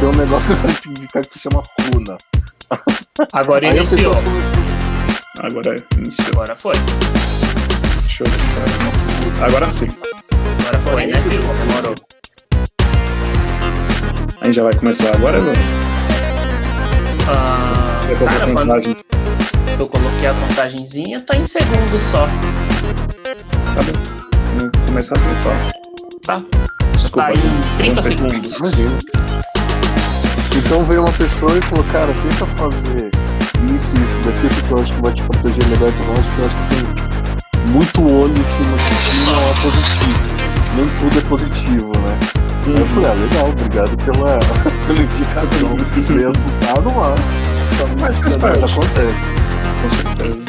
tem um negócio de cara que se chama Runa. Agora Aí a iniciou. pessoa- Agora iniciou. Agora foi. Deixa eu ver. Agora sim. Agora foi, né, filho? Demorou. A gente já vai começar agora, Evandro? Ah, Eu coloquei cara, a quando contagem. eu coloquei a contagenzinha, tá em segundos só. Tá bom. Vamos começar assim, só. Tá? Desculpa. Tá em 30 segundos. Imagina. Então veio uma pessoa e falou, cara, tenta fazer isso daqui, porque eu acho que vai te proteger melhor e tudo mais, porque eu acho que tem muito olho em cima de ti, não é positivo. Nem tudo é positivo, né? Aí eu falei, legal, obrigado pela indicação. Meio assustado, mas faz nada parte. acontece. Com certeza.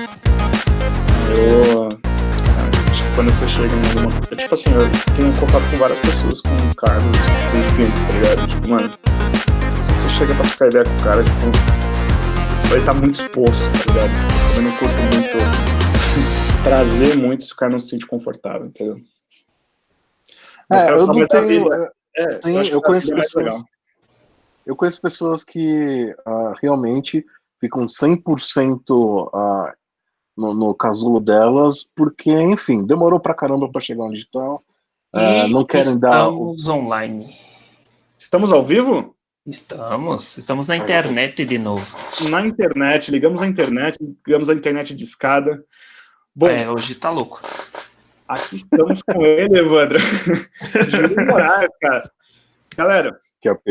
Acho que quando você chega em alguma coisa. Tipo assim, eu tenho contato com várias pessoas com cargos com clientes, tá ligado? Tipo, mano, se você chega pra trocar ideia com o cara, tipo, ele tá muito exposto, tá ligado? Eu não curto muito trazer muito se o cara não se sente confortável, entendeu? Mas Eu não mais a tenho. vida. Eu conheço é mais legal. pessoas. Eu conheço pessoas que realmente ficam 100% no casulo delas, porque, enfim, demorou pra caramba pra chegar onde estão. Não querem dar. Estamos online. Estamos ao vivo? Estamos na internet de novo. Na internet, ligamos a internet de escada. Bom, Hoje tá louco. aqui estamos com ele, Evandro. Júlio Moraes, cara. Galera, QAP.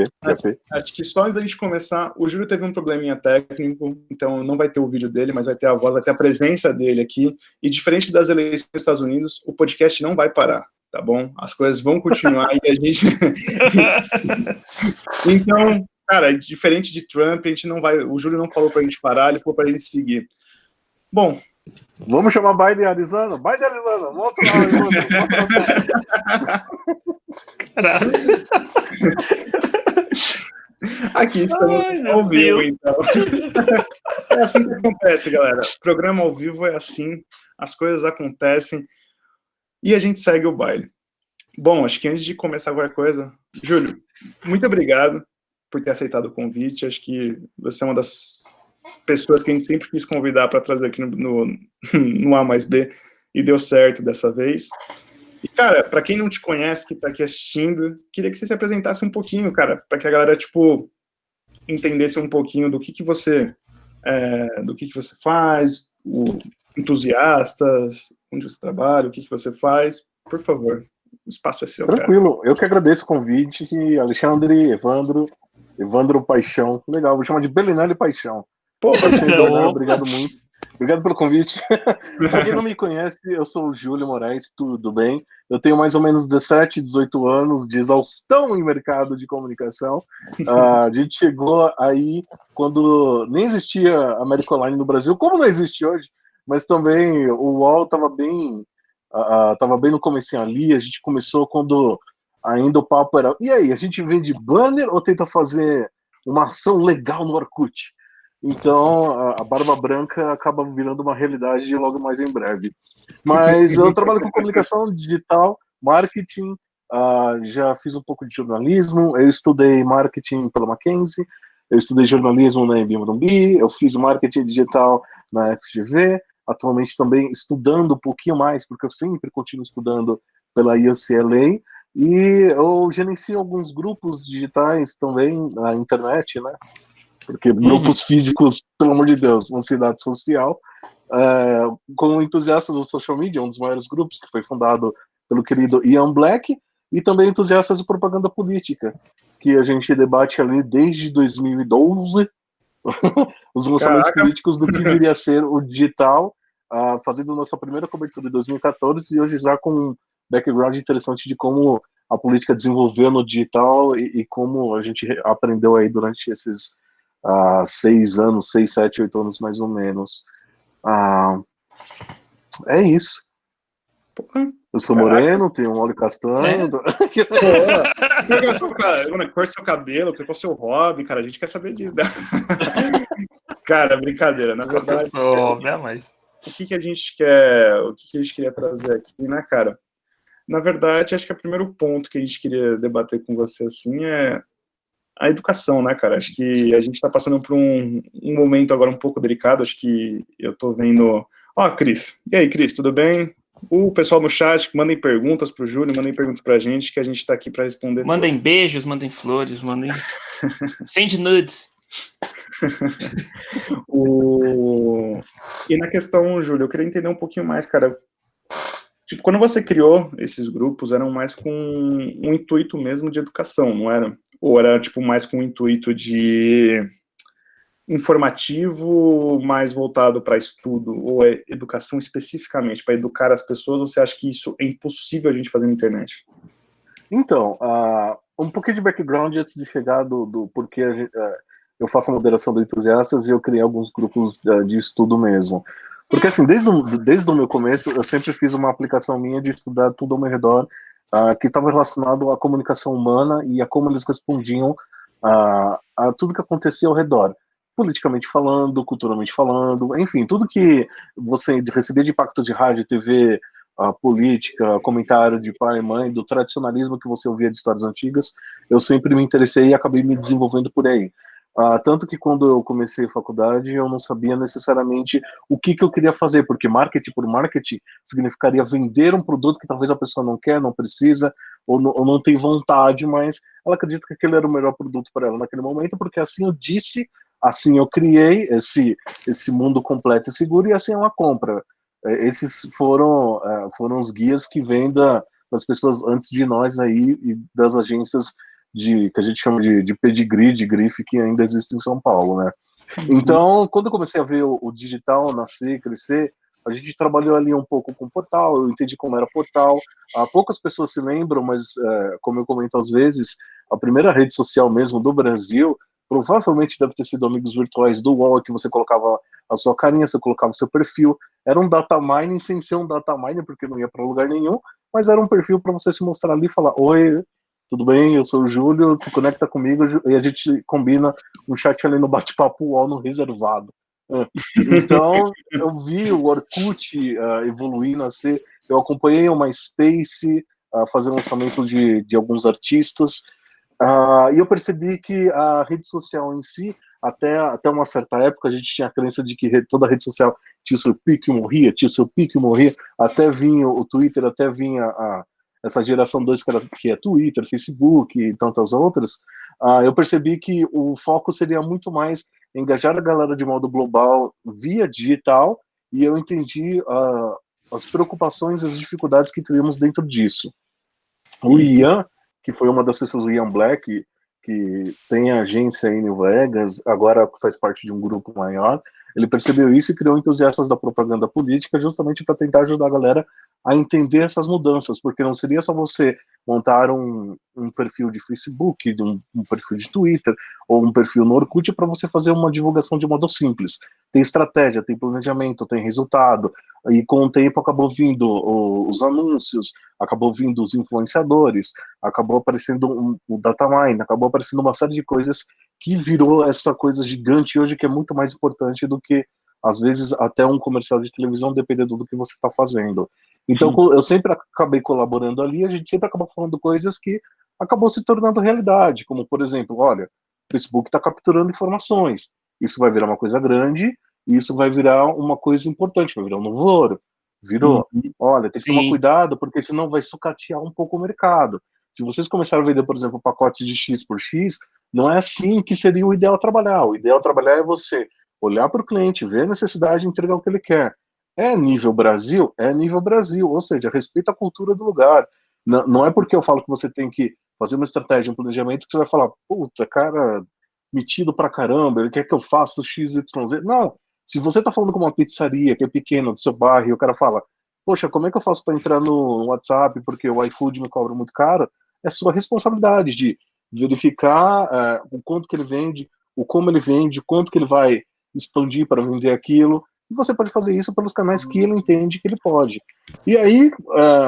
acho que só antes da gente começar, o Júlio teve um probleminha técnico, então não vai ter o vídeo dele, mas vai ter a voz, vai ter a presença dele aqui. E diferente das eleições dos Estados Unidos, o podcast não vai parar, tá bom? As coisas vão continuar e a gente... Então, cara, diferente de Trump, a gente não vai... O Júlio não falou pra gente parar, ele falou pra gente seguir. Bom... Vamos chamar Biden Arizona? Biden Arizona, mostra lá, Evandro. Caralho. Aqui estamos ao vivo, então. É assim que acontece, galera. Programa ao vivo é assim, as coisas acontecem e a gente segue o baile. Bom, acho que antes de começar qualquer coisa, Júlio, muito obrigado por ter aceitado o convite. Acho que você é uma das pessoas que a gente sempre quis convidar para trazer aqui no A mais B e deu certo dessa vez. E, cara, para quem não te conhece, que tá aqui assistindo, queria que você se apresentasse um pouquinho, cara, para que a galera, tipo, entendesse um pouquinho do que você faz, entusiastas, onde você trabalha, o que você faz. Por favor, o espaço é seu, Tranquilo, cara. eu que agradeço o convite, Alexandre, Evandro Paixão, legal, vou chamar de Belinelli Paixão. Pô, obrigado muito. Obrigado pelo convite. Para quem não me conhece, eu sou o Júlio Moraes, tudo bem? Eu tenho mais ou menos 17, 18 anos de exaustão em mercado de comunicação. A gente chegou aí quando nem existia a América Online no Brasil, como não existe hoje, mas também o UOL estava bem no comecinho ali. A gente começou quando ainda o papo era: e aí, a gente vende banner ou tenta fazer uma ação legal no Orkut? Então, a Barba Branca acaba virando uma realidade logo mais em breve. Mas eu trabalho com comunicação digital, marketing, já fiz um pouco de jornalismo, eu estudei marketing pela Mackenzie, eu estudei jornalismo na Embi Morumbi, eu fiz marketing digital na FGV, atualmente também estudando um pouquinho mais, porque eu sempre continuo estudando pela UCLA, e eu gerencio alguns grupos digitais também na internet, né? Porque grupos físicos, pelo amor de Deus, ansiedade social, como entusiastas do social media, um dos maiores grupos que foi fundado pelo querido Ian Black, e também entusiastas de propaganda política, que a gente debate ali desde 2012, os lançamentos políticos do que viria a ser o digital, fazendo nossa primeira cobertura em 2014, e hoje já com um background interessante de como a política desenvolveu no digital e como a gente aprendeu aí durante esses 6 anos, 6, 7, 8 anos mais ou menos. É isso. Eu sou moreno, tenho um olho castanho. Qual é o seu cabelo? Qual é o seu hobby? Cara, a gente quer saber disso. Cara, brincadeira. Na verdade, o que a gente queria trazer aqui, né, cara? Na verdade, acho que o primeiro ponto que a gente queria debater com você, assim, é a educação, né, cara? Acho que a gente está passando por um momento agora um pouco delicado, acho que eu tô vendo... Ó, Cris. E aí, Cris, tudo bem? O pessoal no chat, mandem perguntas pro Júlio, mandem perguntas pra gente, que a gente tá aqui para responder. Mandem beijos, mandem flores, mandem... Send nudes. E na questão, Júlio, eu queria entender um pouquinho mais, cara. Tipo, quando você criou esses grupos, eram mais com um intuito mesmo de educação, não era? Ou era, tipo, mais com um intuito de informativo, mais voltado para estudo, ou é educação especificamente, para educar as pessoas, ou você acha que isso é impossível a gente fazer na internet? Então, um pouquinho de background antes de chegar do porquê eu faço a moderação do Entusiastas e eu criei alguns grupos de estudo mesmo. Porque, assim, desde o meu começo, eu sempre fiz uma aplicação minha de estudar tudo ao meu redor, que estava relacionado à comunicação humana e a como eles respondiam a tudo que acontecia ao redor. Politicamente falando, culturalmente falando, enfim, tudo que você recebia de impacto de rádio, TV, a política, comentário de pai e mãe, do tradicionalismo que você ouvia de histórias antigas, eu sempre me interessei e acabei me desenvolvendo por aí. Tanto que quando eu comecei a faculdade, eu não sabia necessariamente o que eu queria fazer, porque marketing por marketing significaria vender um produto que talvez a pessoa não quer, não precisa, ou não tem vontade, mas ela acredita que aquele era o melhor produto para ela naquele momento, porque assim eu disse, assim eu criei esse mundo completo e seguro, e assim ela compra. Esses foram os guias que vêm das pessoas antes de nós aí e das agências que a gente chama de pedigree, de grife, que ainda existe em São Paulo, né? Então, quando eu comecei a ver o digital nascer, crescer, a gente trabalhou ali um pouco com o portal, eu entendi como era portal. Poucas pessoas se lembram, mas como eu comento às vezes, a primeira rede social mesmo do Brasil provavelmente deve ter sido Amigos Virtuais do UOL, que você colocava a sua carinha, você colocava o seu perfil. Era um data mining sem ser um data mining, porque não ia para lugar nenhum, mas era um perfil para você se mostrar ali e falar: oi, tudo bem, eu sou o Júlio, se conecta comigo e a gente combina um chat ali no bate-papo UOL no reservado. Então, eu vi o Orkut evoluir, nascer, eu acompanhei o MySpace fazer lançamento de alguns artistas, e eu percebi que a rede social em si, até uma certa época, a gente tinha a crença de que toda rede social tinha o seu pico e morria, até vinha o Twitter, até vinha essa geração 2 que é Twitter, Facebook e tantas outras. Eu percebi que o foco seria muito mais engajar a galera de modo global via digital, e eu entendi as preocupações e as dificuldades que teríamos dentro disso. O Ian, que foi uma das pessoas, o Ian Black, que tem a agência em New Vegas, agora faz parte de um grupo maior, ele percebeu isso e criou Entusiastas da Propaganda Política justamente para tentar ajudar a galera a entender essas mudanças, porque não seria só você montar um perfil de Facebook, um perfil de Twitter, ou um perfil no Orkut para você fazer uma divulgação de modo simples. Tem estratégia, tem planejamento, tem resultado, e com o tempo acabou vindo os anúncios, acabou vindo os influenciadores, acabou aparecendo o datamine, acabou aparecendo uma série de coisas que virou essa coisa gigante hoje, que é muito mais importante do que, às vezes, até um comercial de televisão, dependendo do que você está fazendo. Então, eu sempre acabei colaborando ali, a gente sempre acabou falando coisas que acabou se tornando realidade, como, por exemplo, olha, o Facebook está capturando informações, isso vai virar uma coisa grande, e isso vai virar uma coisa importante, vai virar um novo ouro. Virou. Olha, tem que tomar cuidado, porque senão vai sucatear um pouco o mercado. Se vocês começarem a vender, por exemplo, pacotes de X por X, não é assim que seria o ideal trabalhar. O ideal trabalhar é você olhar para o cliente, ver a necessidade e entregar o que ele quer. É nível Brasil? É nível Brasil. Ou seja, respeita a cultura do lugar. Não é porque eu falo que você tem que fazer uma estratégia, um planejamento, que você vai falar, puta, cara, metido pra caramba, ele quer que eu faça XYZ. Não. Se você está falando com uma pizzaria que é pequena, do seu bairro, e o cara fala, poxa, como é que eu faço para entrar no WhatsApp porque o iFood me cobra muito caro? É sua responsabilidade de verificar o quanto que ele vende, o como ele vende, o quanto que ele vai expandir para vender aquilo. E você pode fazer isso pelos canais que ele entende que ele pode. E aí,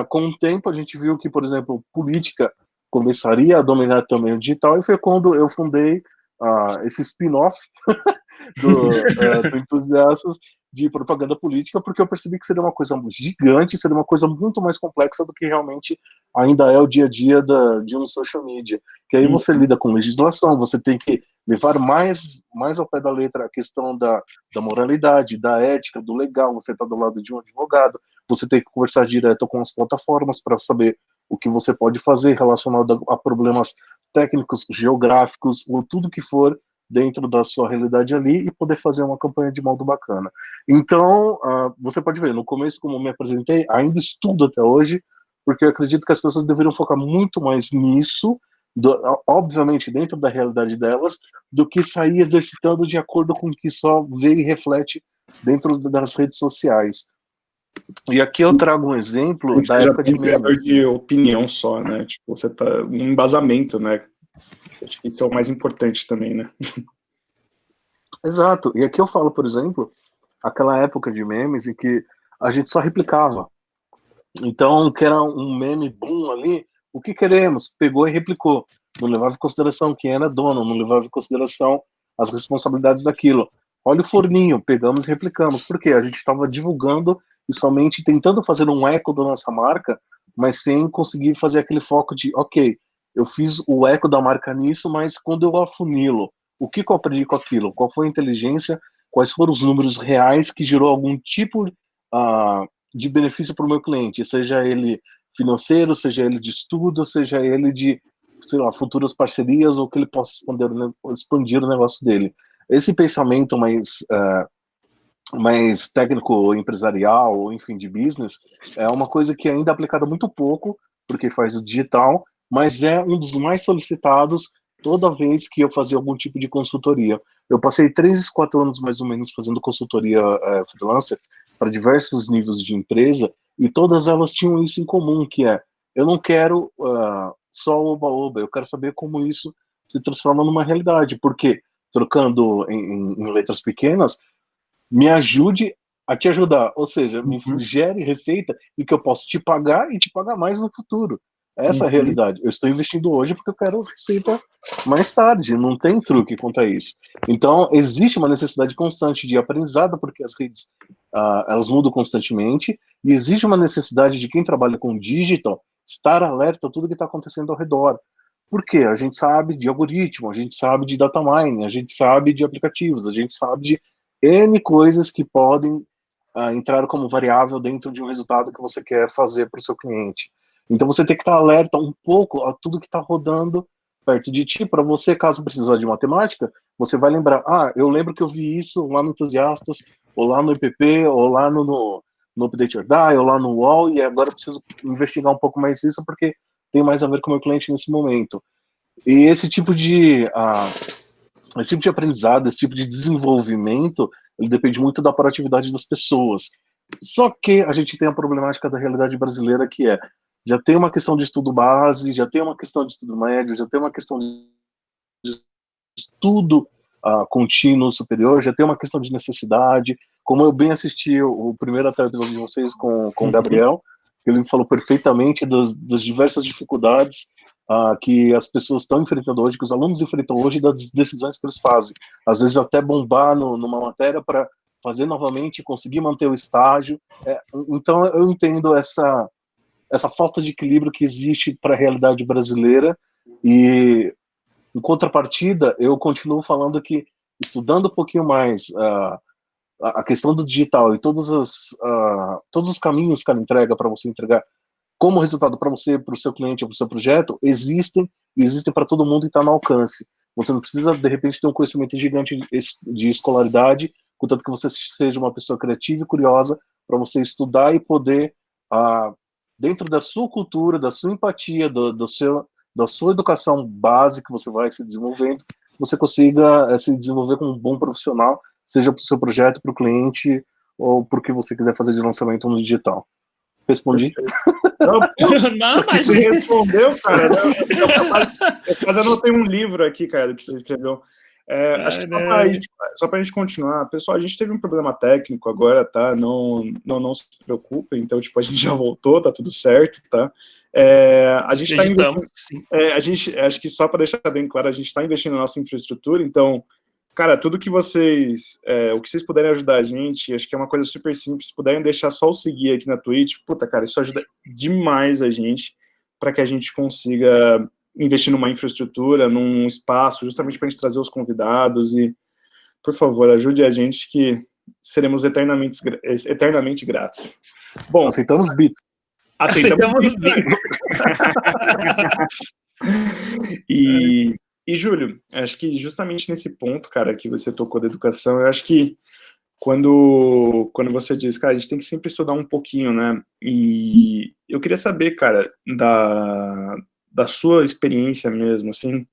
com o tempo, a gente viu que, por exemplo, política começaria a dominar também o digital, e foi quando eu fundei esse spin-off do Entusiastas de Propaganda Política, porque eu percebi que seria uma coisa gigante, seria uma coisa muito mais complexa do que realmente ainda é o dia a dia de um social media, que aí você lida com legislação, você tem que levar mais ao pé da letra a questão da moralidade, da ética, do legal, você está do lado de um advogado, você tem que conversar direto com as plataformas para saber o que você pode fazer relacionado a problemas técnicos, geográficos, ou tudo que for dentro da sua realidade ali e poder fazer uma campanha de modo bacana. Então, você pode ver, no começo, como me apresentei, ainda estudo até hoje, porque eu acredito que as pessoas deveriam focar muito mais nisso, obviamente dentro da realidade delas, do que sair exercitando de acordo com o que só vê e reflete dentro das redes sociais. E aqui eu trago um exemplo da época de memes. De opinião só, né? Tipo, você tá um embasamento, né? Acho que isso é o mais importante também, né? Exato. E aqui eu falo, por exemplo, aquela época de memes em que a gente só replicava. Então, que era um meme boom ali, o que queremos? Pegou e replicou. Não levava em consideração quem era dono, não levava em consideração as responsabilidades daquilo. Olha o forninho, pegamos e replicamos. Por quê? A gente estava divulgando e somente tentando fazer um eco da nossa marca, mas sem conseguir fazer aquele foco de, ok, eu fiz o eco da marca nisso, mas quando eu afunilo, o que eu aprendi com aquilo? Qual foi a inteligência? Quais foram os números reais que gerou algum tipo de benefício para o meu cliente? Seja ele financeiro, seja ele de estudo, seja ele de, sei lá, futuras parcerias ou que ele possa expandir o negócio dele. Esse pensamento mais técnico empresarial, ou enfim, de business, é uma coisa que ainda é aplicada muito pouco, porque faz o digital, mas é um dos mais solicitados toda vez que eu fazia algum tipo de consultoria. Eu passei 3, 4 anos mais ou menos fazendo consultoria freelancer para diversos níveis de empresa, e todas elas tinham isso em comum, que é, eu não quero só oba-oba, eu quero saber como isso se transforma numa realidade, porque, trocando em letras pequenas, me ajude a te ajudar, ou seja, me gere receita e que eu posso te pagar e te pagar mais no futuro. Essa é a realidade. Eu estou investindo hoje porque eu quero receita mais tarde, não tem truque quanto a isso. Então, existe uma necessidade constante de aprendizado, porque as redes elas mudam constantemente, e existe uma necessidade de quem trabalha com digital estar alerta a tudo que está acontecendo ao redor. Por quê? A gente sabe de algoritmo, a gente sabe de data mining, a gente sabe de aplicativos, a gente sabe de N coisas que podem entrar como variável dentro de um resultado que você quer fazer para o seu cliente. Então você tem que estar alerta um pouco a tudo que está rodando perto de ti, para você, caso precisar de matemática, você vai lembrar, eu lembro que eu vi isso lá no Entusiastas, ou lá no IPP, ou lá no Update or Die, ou lá no UOL, e agora eu preciso investigar um pouco mais isso, porque tem mais a ver com o meu cliente nesse momento. E esse tipo de aprendizado, esse tipo de desenvolvimento, ele depende muito da proatividade das pessoas. Só que a gente tem a problemática da realidade brasileira, que já tem uma questão de estudo base, já tem uma questão de estudo médio, já tem uma questão de estudo contínuo superior, já tem uma questão de necessidade. Como eu bem assisti o primeiro até episódio de vocês com o Gabriel, ele me falou perfeitamente das diversas dificuldades que as pessoas estão enfrentando hoje, que os alunos enfrentam hoje, das decisões que eles fazem. Às vezes até bombar numa matéria para fazer novamente, conseguir manter o estágio. Então eu entendo essa falta de equilíbrio que existe para a realidade brasileira, e em contrapartida, eu continuo falando que, estudando um pouquinho mais a questão do digital e todos os caminhos que ela entrega para você entregar como resultado para você, para o seu cliente, para o seu projeto, existem para todo mundo e está no alcance. Você não precisa, de repente, ter um conhecimento gigante de escolaridade, contanto que você seja uma pessoa criativa e curiosa para você estudar e poder, dentro da sua cultura, da sua empatia, da sua educação base que você vai se desenvolvendo, você consiga se desenvolver como um bom profissional, seja para o seu projeto, para o cliente, ou para o que você quiser fazer de lançamento no digital. Respondi? Não, mas você respondeu, cara. Eu quase anotei um livro aqui, cara, do que você escreveu. Acho que só para a gente continuar, pessoal, a gente teve um problema técnico agora, tá? Não se preocupe, então, tipo, a gente já voltou, tá tudo certo, tá? A gente está investindo. Acho que só para deixar bem claro, a gente está investindo na nossa infraestrutura, então, cara, tudo que vocês, o que vocês puderem ajudar a gente, acho que é uma coisa super simples, se puderem deixar só o seguir aqui na Twitch, puta, cara, isso ajuda demais a gente, para que a gente consiga investir numa infraestrutura, num espaço, justamente para a gente trazer os convidados e, por favor, ajude a gente que seremos eternamente gratos. Bom, aceitamos bits. Aceitamos bem. E Júlio, acho que justamente nesse ponto, cara, que você tocou da educação, eu acho que quando você diz, cara, a gente tem que sempre estudar um pouquinho, né? E eu queria saber, cara, da sua experiência mesmo, assim,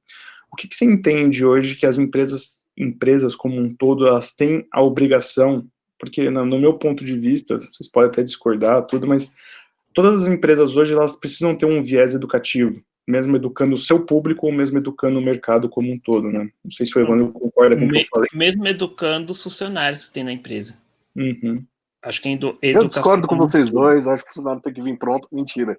o que você entende hoje que as empresas como um todo, elas têm a obrigação, porque no meu ponto de vista, vocês podem até discordar, tudo, mas todas as empresas hoje, elas precisam ter um viés educativo, mesmo educando o seu público ou mesmo educando o mercado como um todo, né? Não sei se o Evandro concorda com o que eu falei. Mesmo educando os funcionários que tem na empresa. Uhum. Acho que eu discordo com vocês dois, acho que o funcionário tem que vir pronto. Mentira.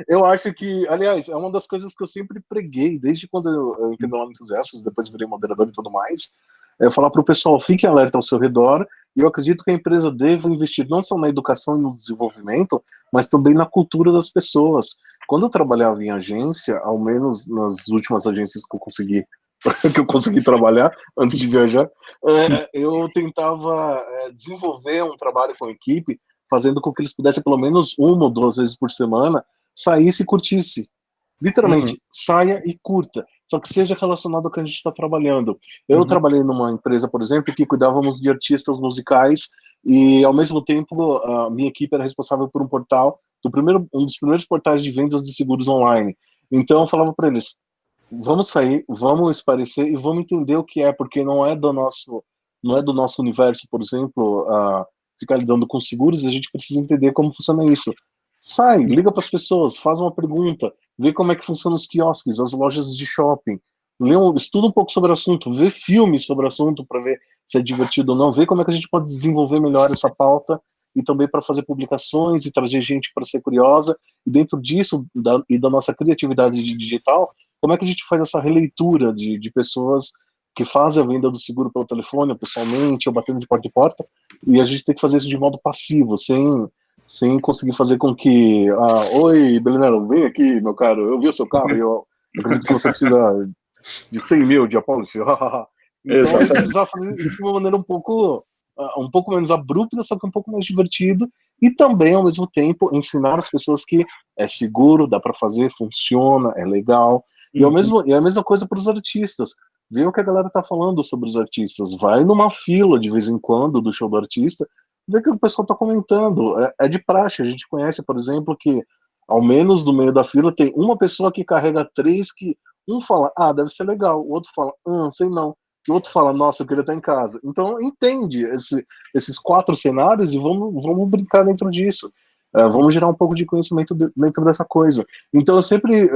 Eu acho que, aliás, é uma das coisas que eu sempre preguei, desde quando eu entrei no Entusiastas, depois virei moderador e tudo mais, é falar para o pessoal, fique alerta ao seu redor, e eu acredito que a empresa deva investir não só na educação e no desenvolvimento, mas também na cultura das pessoas. Quando eu trabalhava em agência, ao menos nas últimas agências que eu consegui trabalhar antes de viajar, eu tentava desenvolver um trabalho com a equipe, fazendo com que eles pudessem pelo menos 1 ou 2 vezes por semana saísse e curtisse. Literalmente, saia e curta. Só que seja relacionado ao que a gente está trabalhando. Eu trabalhei numa empresa, por exemplo, que cuidávamos de artistas musicais e, ao mesmo tempo, a minha equipe era responsável por um portal, um dos primeiros portais de vendas de seguros online. Então, eu falava para eles, vamos sair, vamos esparecer e vamos entender o que é, porque não é do nosso universo, por exemplo, ficar lidando com seguros, a gente precisa entender como funciona isso. Sai, liga para as pessoas, faz uma pergunta, vê como é que funcionam os quiosques, as lojas de shopping, estuda um pouco sobre o assunto, vê filmes sobre o assunto para ver se é divertido ou não, vê como é que a gente pode desenvolver melhor essa pauta e também para fazer publicações e trazer gente para ser curiosa, e dentro disso, da nossa criatividade digital, como é que a gente faz essa releitura de pessoas que fazem a venda do seguro pelo telefone, ou pessoalmente, ou batendo de porta em porta, e a gente tem que fazer isso de modo passivo, sem conseguir fazer com que, oi, Belenero, vem aqui, meu caro, eu vi o seu carro e eu acredito que você precisa de 100 mil de apólice. Então, a gente precisava fazer isso de uma maneira um pouco menos abrupta, só que um pouco mais divertido, e também, ao mesmo tempo, ensinar as pessoas que é seguro, dá para fazer, funciona, é legal, e a mesma coisa para os artistas. Vê o que a galera tá falando sobre os artistas, vai numa fila de vez em quando do show do artista, vê o que o pessoal tá comentando, é de praxe, a gente conhece, por exemplo, que ao menos no meio da fila tem uma pessoa que carrega 3 que um fala, deve ser legal, o outro fala, sei não, e o outro fala, nossa, eu queria estar em casa. Então entende esses 4 cenários e vamos brincar dentro disso, vamos gerar um pouco de conhecimento dentro dessa coisa. Então eu sempre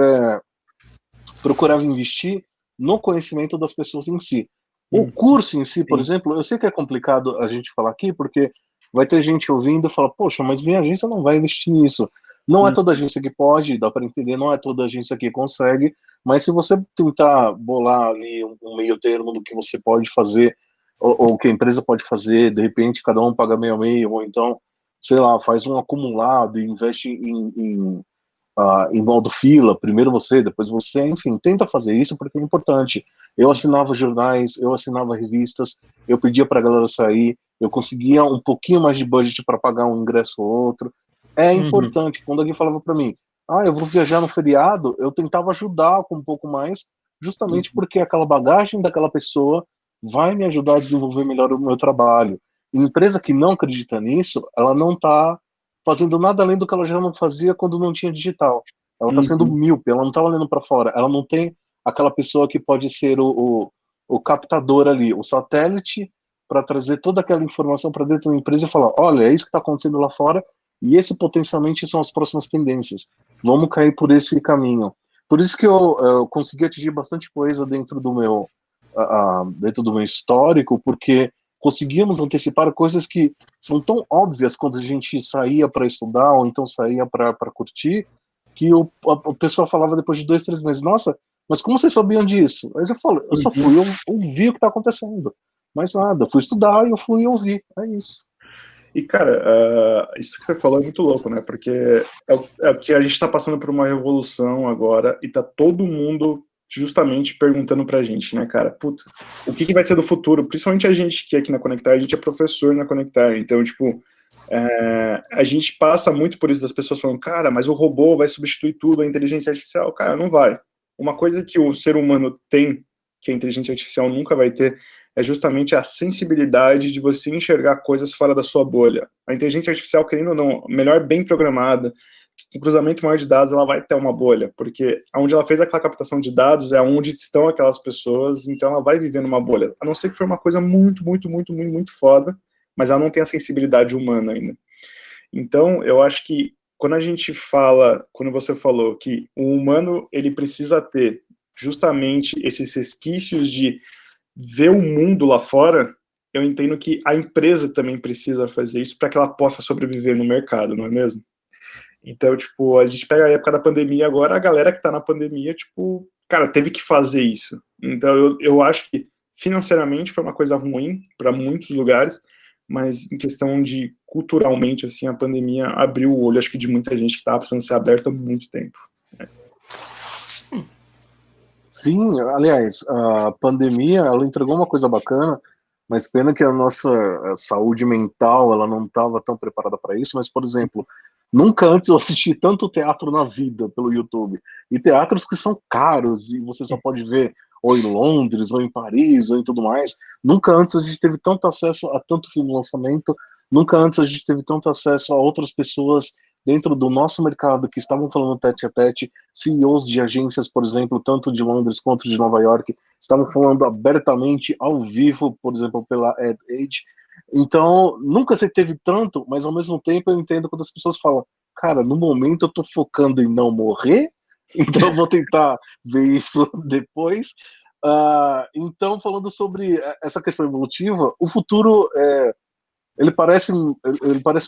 procurava investir no conhecimento das pessoas em si. O curso em si, por exemplo, eu sei que é complicado a gente falar aqui, porque vai ter gente ouvindo e fala, poxa, mas minha agência não vai investir nisso. Não é toda agência que pode, dá para entender, não é toda agência que consegue, mas se você tentar bolar ali um meio termo do que você pode fazer, ou que a empresa pode fazer, de repente cada um paga meio a meio, ou então, sei lá, faz um acumulado e investe em modo fila, primeiro você, depois você, enfim, tenta fazer isso porque é importante. Eu assinava jornais, eu assinava revistas, eu pedia para a galera sair, eu conseguia um pouquinho mais de budget para pagar um ingresso ou outro. É importante. Quando alguém falava para mim, eu vou viajar no feriado, eu tentava ajudar com um pouco mais, justamente porque aquela bagagem daquela pessoa vai me ajudar a desenvolver melhor o meu trabalho. E empresa que não acredita nisso, ela não está fazendo nada além do que ela já não fazia quando não tinha digital. Ela está sendo míope, ela não está olhando para fora, ela não tem aquela pessoa que pode ser o captador ali, o satélite, para trazer toda aquela informação para dentro da empresa e falar, olha, é isso que está acontecendo lá fora, e esse potencialmente são as próximas tendências. Vamos cair por esse caminho. Por isso que eu consegui atingir bastante coisa dentro do meu histórico, porque conseguíamos antecipar coisas que são tão óbvias quando a gente saía para estudar ou então saía para curtir, que a pessoa falava depois de 2, 3 meses, nossa, mas como vocês sabiam disso? Aí eu falo, eu só fui ouvir o que está acontecendo. Mais nada, eu fui estudar e eu fui ouvir, é isso. E, cara, isso que você falou é muito louco, né? Porque é o que a gente está passando por uma revolução agora e tá todo mundo justamente perguntando pra gente, né, cara? Puta, o que vai ser do futuro? Principalmente a gente que aqui na Conectar, a gente é professor na Conectar, então, tipo, a gente passa muito por isso das pessoas falando, cara, mas o robô vai substituir tudo, a inteligência artificial. Cara, não vai. Uma coisa que o ser humano tem, que a inteligência artificial nunca vai ter, é justamente a sensibilidade de você enxergar coisas fora da sua bolha. A inteligência artificial, querendo ou não, melhor bem programada, com cruzamento maior de dados, ela vai ter uma bolha, porque onde ela fez aquela captação de dados é onde estão aquelas pessoas, então ela vai viver numa bolha. A não ser que for uma coisa muito, muito, muito, muito, muito foda, mas ela não tem a sensibilidade humana ainda. Então, eu acho que quando a gente fala, quando você falou que o humano, ele precisa ter justamente esses resquícios de ver o mundo lá fora, eu entendo que a empresa também precisa fazer isso para que ela possa sobreviver no mercado, não é mesmo? Então, tipo, a gente pega a época da pandemia agora, a galera que tá na pandemia, tipo, cara, teve que fazer isso. Então, eu acho que financeiramente foi uma coisa ruim para muitos lugares, mas em questão de culturalmente, assim, a pandemia abriu o olho, acho que de muita gente que estava precisando ser aberta há muito tempo. Sim, aliás, a pandemia, ela entregou uma coisa bacana, mas pena que a nossa saúde mental, ela não estava tão preparada para isso, mas, por exemplo, nunca antes eu assisti tanto teatro na vida pelo YouTube, e teatros que são caros, e você só pode ver ou em Londres, ou em Paris, ou em tudo mais. Nunca antes a gente teve tanto acesso a tanto filme lançamento, nunca antes a gente teve tanto acesso a outras pessoas dentro do nosso mercado que estavam falando tete a tete, CEOs de agências, por exemplo, tanto de Londres quanto de Nova York, estavam falando abertamente, ao vivo, por exemplo, pela Ad Age. Então, nunca se teve tanto, mas ao mesmo tempo eu entendo quando as pessoas falam, cara, no momento eu tô focando em não morrer, então eu vou tentar ver isso depois. Então, falando sobre essa questão evolutiva, o futuro ele parece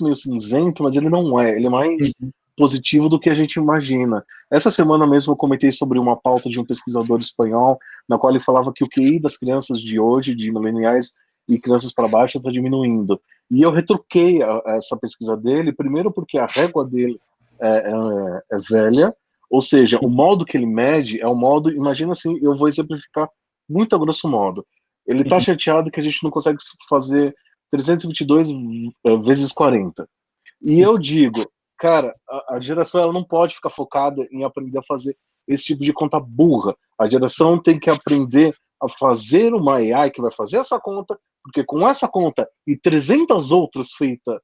meio cinzento, mas ele não é. Ele é mais positivo do que a gente imagina. Essa semana mesmo eu comentei sobre uma pauta de um pesquisador espanhol, na qual ele falava que o QI das crianças de hoje, de mileniais e crianças para baixo, está diminuindo. E eu retruquei essa pesquisa dele, primeiro porque a régua dele é velha, ou seja, o modo que ele mede é o modo, imagina assim, eu vou exemplificar muito a grosso modo. Ele está chateado que a gente não consegue fazer 322 vezes 40. E eu digo, cara, a geração ela não pode ficar focada em aprender a fazer esse tipo de conta burra. A geração tem que aprender a fazer uma AI que vai fazer essa conta, porque com essa conta e 300 outras feitas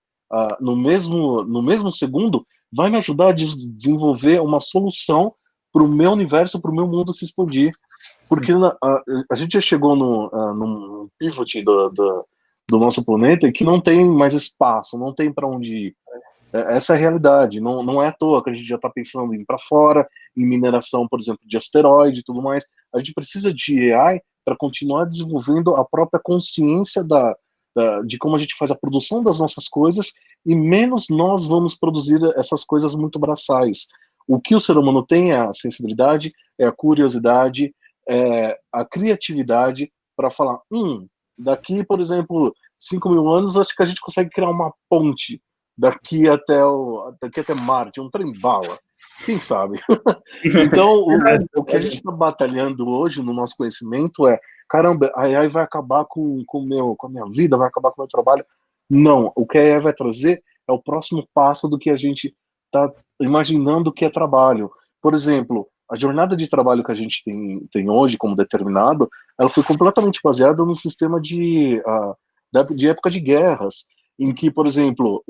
no mesmo segundo, vai me ajudar a desenvolver uma solução para o meu universo, para o meu mundo se expandir. Porque a gente já chegou num pivot do nosso planeta que não tem mais espaço, não tem para onde ir. Essa é a realidade. Não é à toa que a gente já está pensando em ir para fora, em mineração, por exemplo, de asteroide e tudo mais. A gente precisa de AI para continuar desenvolvendo a própria consciência de como a gente faz a produção das nossas coisas e menos nós vamos produzir essas coisas muito braçais. O que o ser humano tem é a sensibilidade, é a curiosidade, é a criatividade para falar, daqui, por exemplo, 5.000 anos, acho que a gente consegue criar uma ponte daqui até Marte, um trem-bala. Quem sabe? Então, o que a gente está batalhando hoje no nosso conhecimento é, caramba, a AI vai acabar com a minha vida, vai acabar com o meu trabalho. Não, o que a AI vai trazer é o próximo passo do que a gente está imaginando que é trabalho. Por exemplo, a jornada de trabalho que a gente tem hoje como determinado, ela foi completamente baseada no sistema de época de guerras, em que, por exemplo,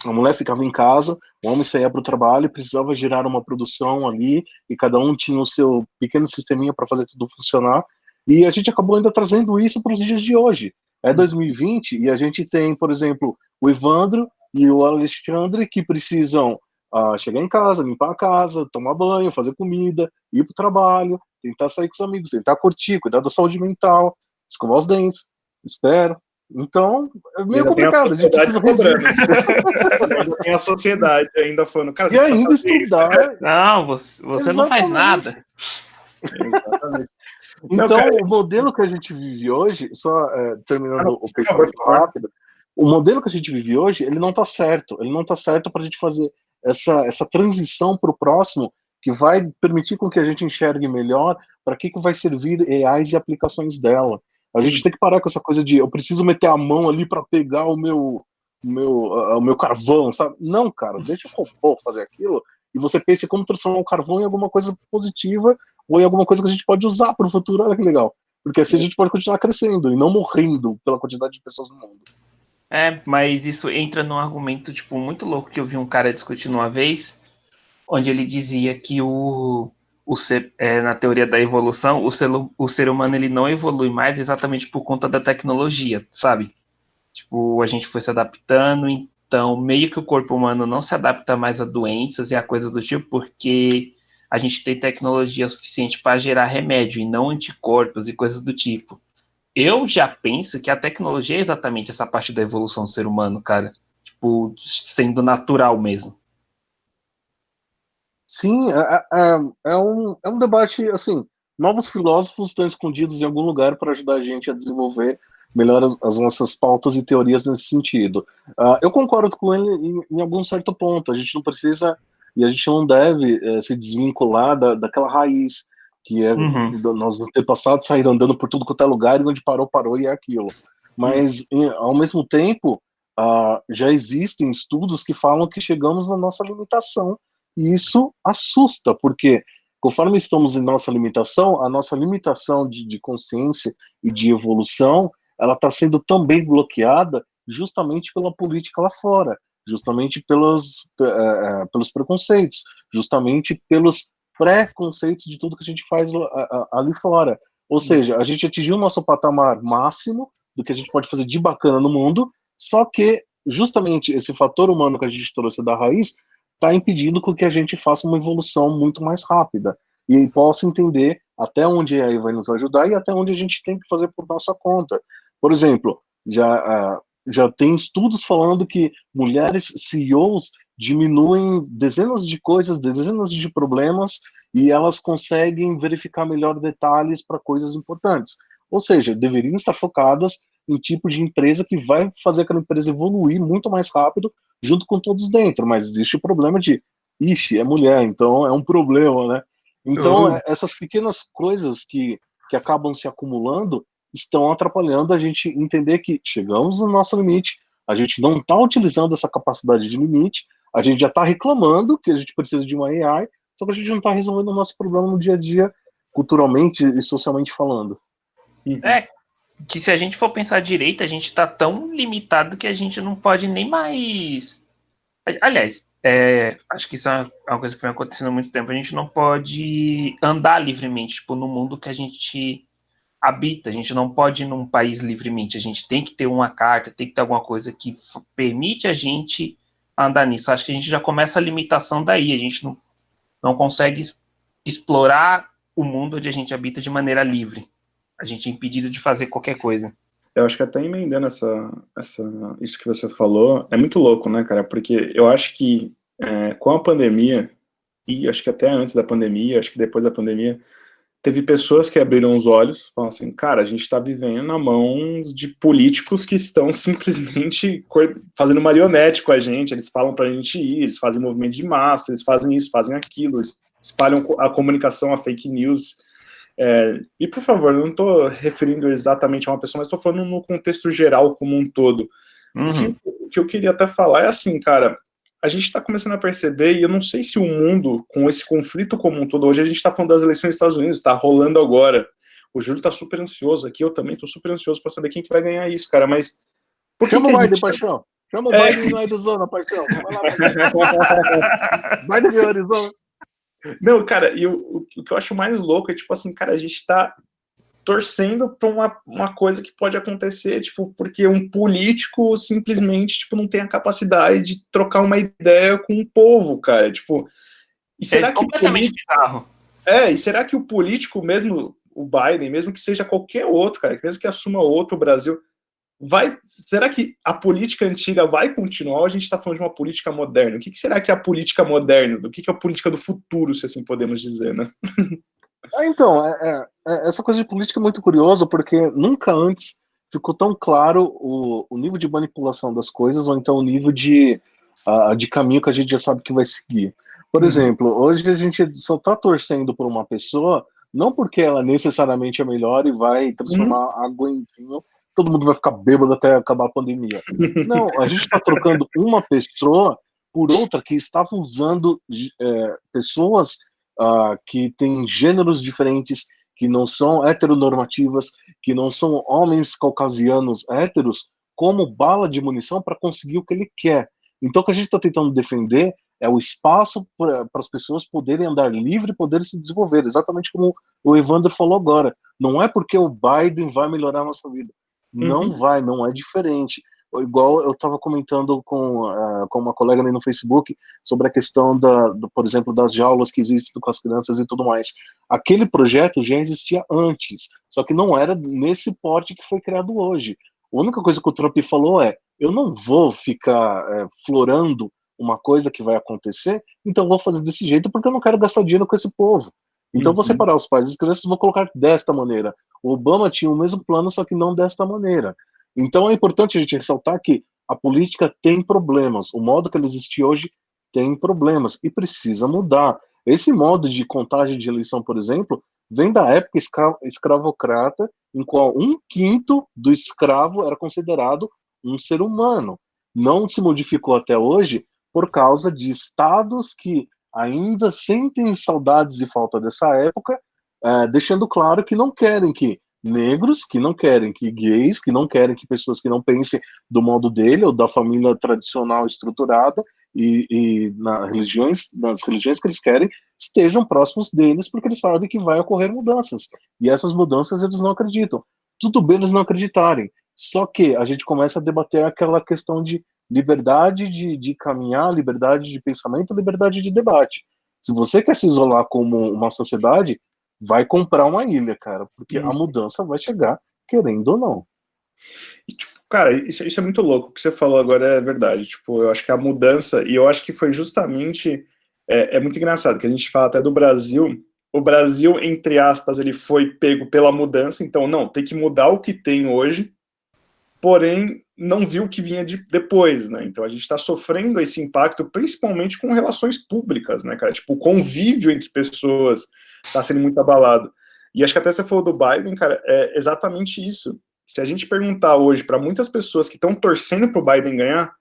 a mulher ficava em casa, o homem saía para o trabalho, precisava gerar uma produção ali, e cada um tinha o seu pequeno sisteminha para fazer tudo funcionar, e a gente acabou ainda trazendo isso para os dias de hoje. É 2020 e a gente tem, por exemplo, o Evandro e o Alexandre que precisam chegar em casa, limpar a casa, tomar banho, fazer comida, ir para o trabalho, tentar sair com os amigos, tentar curtir, cuidar da saúde mental, escovar os dentes, espero. Então, é meio complicado. A gente precisa cobrando. Ainda tem a sociedade ainda falando, cara, e ainda estudar. Isso, não, você não faz nada. Exatamente. Então, o modelo que a gente vive hoje, só terminando o pensamento rápido, o modelo que a gente vive hoje, ele não está certo. Ele não está certo para a gente fazer essa transição para o próximo, que vai permitir com que a gente enxergue melhor para que vai servir AIs e aplicações dela. A gente tem que parar com essa coisa de eu preciso meter a mão ali para pegar o meu carvão, sabe? Não, cara, deixa o robô fazer aquilo e você pense como transformar o carvão em alguma coisa positiva ou em alguma coisa que a gente pode usar para o futuro. Olha que legal. Porque assim a gente pode continuar crescendo e não morrendo pela quantidade de pessoas no mundo. Mas isso entra num argumento, tipo, muito louco que eu vi um cara discutindo uma vez, onde ele dizia que na teoria da evolução, o ser humano ele não evolui mais exatamente por conta da tecnologia, sabe? Tipo, a gente foi se adaptando, então meio que o corpo humano não se adapta mais a doenças e a coisas do tipo, porque a gente tem tecnologia suficiente para gerar remédio e não anticorpos e coisas do tipo. Eu já penso que a tecnologia é exatamente essa parte da evolução do ser humano, cara. Tipo, sendo natural mesmo. Sim, é um debate, assim, novos filósofos estão escondidos em algum lugar para ajudar a gente a desenvolver melhor as nossas pautas e teorias nesse sentido. Eu concordo com ele em algum certo ponto, a gente não precisa e a gente não deve se desvincular daquela raiz que é nossos antepassados saíram andando por tudo quanto é lugar e onde parou e é aquilo. Mas, ao mesmo tempo, já existem estudos que falam que chegamos na nossa limitação. E isso assusta, porque conforme estamos em nossa limitação, a nossa limitação de consciência e de evolução, ela está sendo também bloqueada justamente pela política lá fora, justamente pelos preconceitos, justamente pelos pré-conceitos de tudo que a gente faz ali fora. Ou seja, a gente atingiu o nosso patamar máximo do que a gente pode fazer de bacana no mundo, só que justamente esse fator humano que a gente trouxe da raiz está impedindo que a gente faça uma evolução muito mais rápida e possa entender até onde aí vai nos ajudar e até onde a gente tem que fazer por nossa conta. Por exemplo, já tem estudos falando que mulheres CEOs diminuem dezenas de coisas, dezenas de problemas e elas conseguem verificar melhor detalhes para coisas importantes. Ou seja, deveriam estar focadas em tipo de empresa que vai fazer aquela empresa evoluir muito mais rápido junto com todos dentro, mas existe o problema de, é mulher, então é um problema, né? Então, essas pequenas coisas que acabam se acumulando estão atrapalhando a gente entender que chegamos no nosso limite, a gente não está utilizando essa capacidade de limite, a gente já está reclamando que a gente precisa de uma AI, só que a gente não está resolvendo o nosso problema no dia a dia, culturalmente e socialmente falando. Que se a gente for pensar direito, a gente está tão limitado que a gente não pode nem mais... Aliás, acho que isso é uma coisa que vem acontecendo há muito tempo. A gente não pode andar livremente, tipo, no mundo que a gente habita. A gente não pode ir num país livremente. A gente tem que ter uma carta, tem que ter alguma coisa que permite a gente andar nisso. Acho que a gente já começa a limitação daí. A gente não consegue explorar o mundo onde a gente habita de maneira livre. A gente é impedido de fazer qualquer coisa. Eu acho que até emendando isso que você falou, é muito louco, né, cara? Porque eu acho que com a pandemia, e acho que até antes da pandemia, acho que depois da pandemia, teve pessoas que abriram os olhos, falaram assim, cara, a gente está vivendo na mão de políticos que estão simplesmente fazendo marionete com a gente, eles falam pra gente ir, eles fazem movimento de massa, eles fazem isso, fazem aquilo, eles espalham a comunicação, a fake news. E, por favor, eu não estou referindo exatamente a uma pessoa, mas estou falando no contexto geral como um todo. O que eu queria até falar é assim, cara, a gente está começando a perceber, e eu não sei se o mundo, com esse conflito como um todo, hoje a gente está falando das eleições dos Estados Unidos, está rolando agora, o Júlio está super ansioso aqui, eu também estou super ansioso para saber quem que vai ganhar isso, cara, mas... Chama o Biden, paixão! Chama o Biden no Arizona, paixão! Vai lá, paixão! Biden no Arizona! Não, cara, e o que eu acho mais louco é, tipo assim, cara, a gente tá torcendo pra uma coisa que pode acontecer, tipo, porque um político simplesmente, tipo, não tem a capacidade de trocar uma ideia com o povo, cara, tipo... E será que completamente bizarro. E será que o político, mesmo o Biden, mesmo que seja qualquer outro, cara, mesmo que assuma outro Brasil, será que a política antiga vai continuar ou a gente está falando de uma política moderna? O que será que é a política moderna? O que é a política do futuro, se assim podemos dizer, né? Então, essa coisa de política é muito curiosa, porque nunca antes ficou tão claro o nível de manipulação das coisas, ou então o nível de caminho que a gente já sabe que vai seguir. Por exemplo, hoje a gente só está torcendo por uma pessoa, não porque ela necessariamente é melhor e vai transformar água em vinho, todo mundo vai ficar bêbado até acabar a pandemia. Não, a gente está trocando uma pessoa por outra que estava usando pessoas que têm gêneros diferentes, que não são heteronormativas, que não são homens caucasianos héteros, como bala de munição para conseguir o que ele quer. Então, o que a gente está tentando defender é o espaço para as pessoas poderem andar livre, poderem se desenvolver, exatamente como o Evandro falou agora. Não é porque o Biden vai melhorar a nossa vida. Não vai, não é diferente. Igual eu estava comentando com uma colega ali no Facebook sobre a questão, por exemplo, das jaulas que existem com as crianças e tudo mais. Aquele projeto já existia antes, só que não era nesse porte que foi criado hoje. A única coisa que o Trump falou é: eu não vou ficar florando uma coisa que vai acontecer, então vou fazer desse jeito porque eu não quero gastar dinheiro com esse povo. Então vou separar os pais e as crianças, vou colocar desta maneira. O Obama tinha o mesmo plano, só que não desta maneira. Então é importante a gente ressaltar que a política tem problemas. O modo que ela existe hoje tem problemas e precisa mudar. Esse modo de contagem de eleição, por exemplo, vem da época escravocrata, em qual 1/5 do escravo era considerado um ser humano. Não se modificou até hoje por causa de estados que ainda sentem saudades e falta dessa época, deixando claro que não querem que negros, que não querem que gays, que não querem que pessoas que não pensem do modo dele ou da família tradicional estruturada e nas religiões que eles querem, estejam próximos deles, porque eles sabem que vai ocorrer mudanças. E essas mudanças eles não acreditam. Tudo bem eles não acreditarem. Só que a gente começa a debater aquela questão de liberdade de caminhar, liberdade de pensamento, liberdade de debate. Se você quer se isolar como uma sociedade, vai comprar uma ilha, cara, porque a mudança vai chegar, querendo ou não. E, tipo, cara, isso é muito louco. O que você falou agora é verdade. Tipo, eu acho que a mudança, e eu acho que foi justamente. É muito engraçado, que a gente fala até do Brasil. O Brasil, entre aspas, ele foi pego pela mudança, então, não, tem que mudar o que tem hoje, porém, não viu o que vinha depois, né? Então, a gente está sofrendo esse impacto, principalmente com relações públicas, né, cara? Tipo, o convívio entre pessoas está sendo muito abalado. E acho que até você falou do Biden, cara, é exatamente isso. Se a gente perguntar hoje para muitas pessoas que estão torcendo para o Biden ganhar,